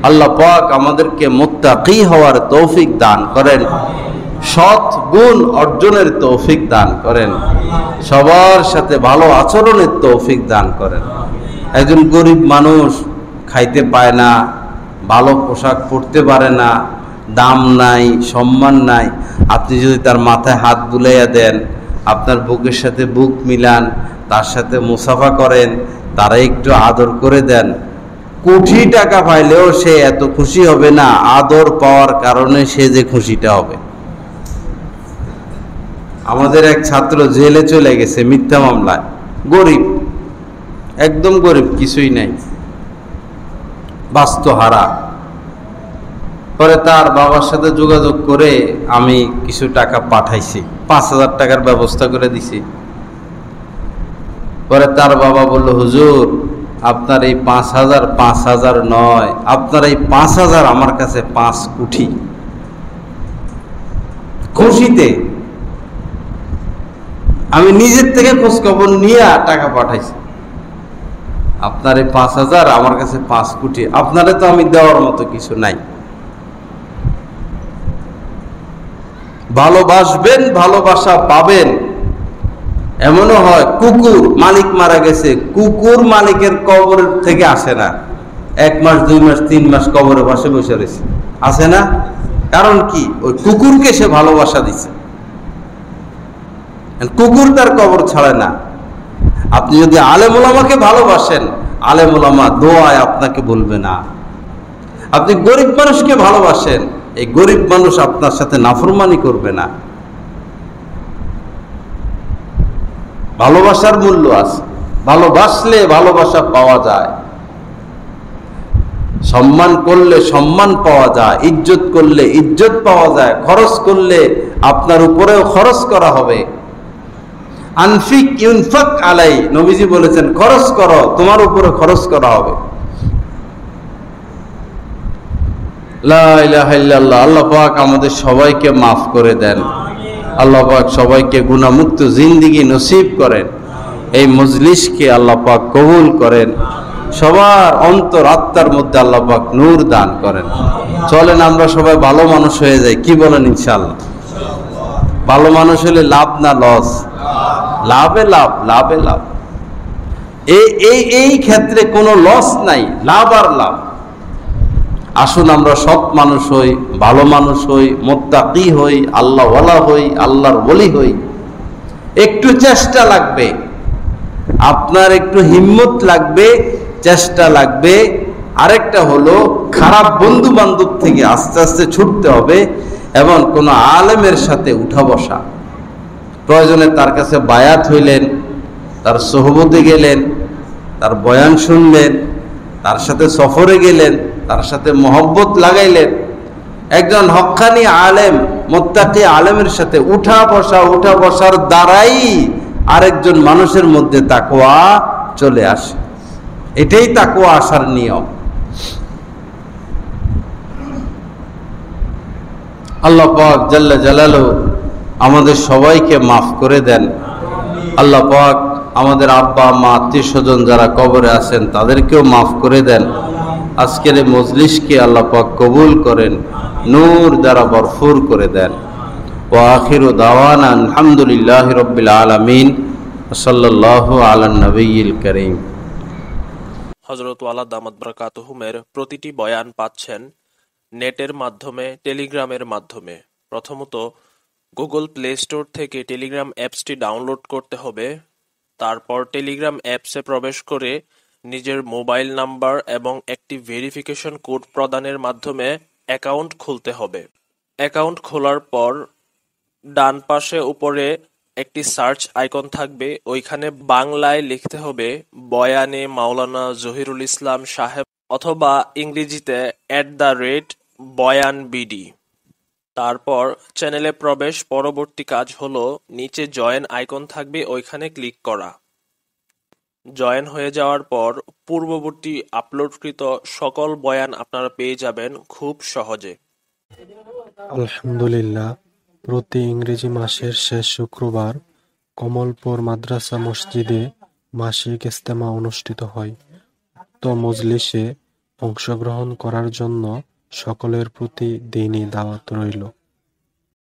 আল্লাহ পাক আমাদেরকে মুত্তাকি হওয়ার তৌফিক দান করেন, সৎ গুণ অর্জনের তৌফিক দান করেন, সবার সাথে ভালো আচরণের তৌফিক দান করেন। একজন গরিব মানুষ খাইতে পায় না, ভালো পোশাক পরতে পারে না, দাম নাই, সম্মান নাই। আপনি যদি তার মাথায় হাত বুলাইয়া দেন, আপনার বুকের সাথে বুক মিলান, তার সাথে মুসাফা করেন, তারা একটু আদর করে দেন, কোটি টাকা পাইলেও সে এত খুশি হবে না আদর পাওয়ার কারণে সে যে খুশিটা হবে। আমাদের এক ছাত্র জেলে চলে গেছে মিথ্যা মামলায়, গরিব, একদম গরিব, কিছুই নাই, বাস্তুহারা। পরে তার বাবার সাথে যোগাযোগ করে আমি কিছু টাকা পাঠাইছি, 5,000 টাকার ব্যবস্থা করে দিছি। পরে তার বাবা বলল, হুজুর আপনার এই 5,000 নয়, আপনার এই 5,000 আমার কাছে 5 কোটি। খুশিতে আমি নিজের থেকে খোঁজখবর নিয়ে টাকা পাঠাইছি। আপনার এই 5,000 আমার কাছে 5 কোটি, আপনারে তো আমি দেওয়ার মতো কিছু নাই। ভালোবাসবেন, ভালোবাসা পাবেন। এমনও হয় কুকুর, মালিক মারা গেছে, কুকুর মালিকের কবর থেকে আসে না, 1 মাস 2 মাস 3 মাস কবরে বসে বসে রয়েছে, আসে না। কারণ কি? ওই কুকুরকে সে ভালোবাসা দিছে, কুকুর তার কবর ছাড়ে না। আপনি যদি আলেম ওলামাকে ভালোবাসেন, আলেম ওলামা দোয়ায় আপনাকে বলবে না। আপনি গরিব মানুষকে ভালোবাসেন, এই গরিব মানুষ আপনার সাথে নাফরমানি করবে না। ভালোবাসার মূল্য আছে, ভালোবাসলে ভালোবাসা পাওয়া যায়, সম্মান করলে সম্মান পাওয়া যায়, ইজ্জত করলে ইজ্জত পাওয়া যায়, খরচ করলে আপনার উপরেও খরচ করা হবে। আনফিক ইউনফাক আলাই, নবীজি বলেছেন খরচ করো, তোমার উপরে খরচ করা হবে। লা ইলাহা ইল্লাল্লাহ। আল্লাহ পাক আমাদের সবাইকে মাফ করে দেন, আল্লাহ পাক সবাইকে গুনাহমুক্ত জিন্দেগি নসিব করেন, এই মজলিসকে আল্লাহ পাক কবুল করেন, সবার অন্তর আত্মার মধ্যে আল্লাহ পাক নূর দান করেন। চলেন আমরা সবাই ভালো মানুষ হয়ে যাই, কি বলেন? ইনশাআল্লাহ। ভালো মানুষ হলে লাভ না লস? লাভে লাভ, লাভে লাভ। এই ক্ষেত্রে কোনো লস নাই, লাভ আর লাভ। আসুন আমরা সৎ মানুষ হই, ভালো মানুষ হই, মুত্তাকি হই, আল্লাহওয়ালা হই, আল্লাহর ওলি হই। একটু চেষ্টা লাগবে, আপনার একটু হিম্মত লাগবে, চেষ্টা লাগবে। আরেকটা হলো খারাপ বন্ধু বান্ধব থেকে আস্তে আস্তে ছুটতে হবে, এবং কোন আলেমের সাথে উঠা বসা। প্রয়োজনে তার কাছে বায়াত হইলেন, তার সোহবতে গেলেন, তার বয়ান শুনলেন, তার সাথে সফরে গেলেন, তার সাথে মহব্বত লাগাইলেন। একজন হক্কানি আলেম, মুত্তাকি আলেমের সাথে উঠা বসার দ্বারাই আরেকজন মানুষের মধ্যে তাকওয়া চলে আসে। এটাই তাকওয়া আসার নিয়ম। আল্লাহ পাক জাল্লা জালালু আমাদের সবাইকে মাফ করে দেন। আল্লাহ পাক আমাদের আব্বা মা আত্মীয় স্বজন যারা কবরে আছেন তাদেরকেও মাফ করে দেন। আজকের এই মজলিসকে আল্লাহ পাক কবুল করেন, নূর দ্বারা ভরপুর করে দেন। ওয়া আখিরু দাওয়ানা আলহামদুলিল্লাহি রাব্বিল আলামিন। সাল্লাল্লাহু আলা নবিয়্যিল কারীম। হযরত ওয়ালা দামাত বারাকাতুহুমের প্রতিটি বয়ান পাচ্ছেন নেটের মাধ্যমে, টেলিগ্রামের মাধ্যমে। প্রথমত গুগল প্লে স্টোর থেকে টেলিগ্রাম অ্যাপসটি ডাউনলোড করতে হবে। তারপর টেলিগ্রাম অ্যাপসে প্রবেশ করে নিজের মোবাইল নাম্বার এবং একটি ভেরিফিকেশন কোড প্রদানের মাধ্যমে অ্যাকাউন্ট খুলতে হবে। অ্যাকাউন্ট খোলার পর ডান পাশে উপরে একটি সার্চ আইকন থাকবে, ওইখানে বাংলায় লিখতে হবে বয়ানে মাওলানা জহিরুল ইসলাম সাহেব, অথবা ইংরেজিতে @বয়ানবিডি। তারপর চ্যানেলে প্রবেশ। পরবর্তী কাজ হলো নিচে জয়েন আইকন থাকবে, ওইখানে ক্লিক করা। জয়েন হয়ে যাওয়ার পর পূর্ববর্তী আপলোডকৃত সকল বয়ান আপনারা পেয়ে যাবেন খুব সহজে। আলহামদুলিল্লাহ। প্রতি ইংরেজি মাসের শেষ শুক্রবার কমলপুর মাদ্রাসা মসজিদে মাসিক ইজতেমা অনুষ্ঠিত হয়। উক্ত মজলিসে অংশগ্রহণ করার জন্য সকলের প্রতি দিনী দাওয়াত রইল।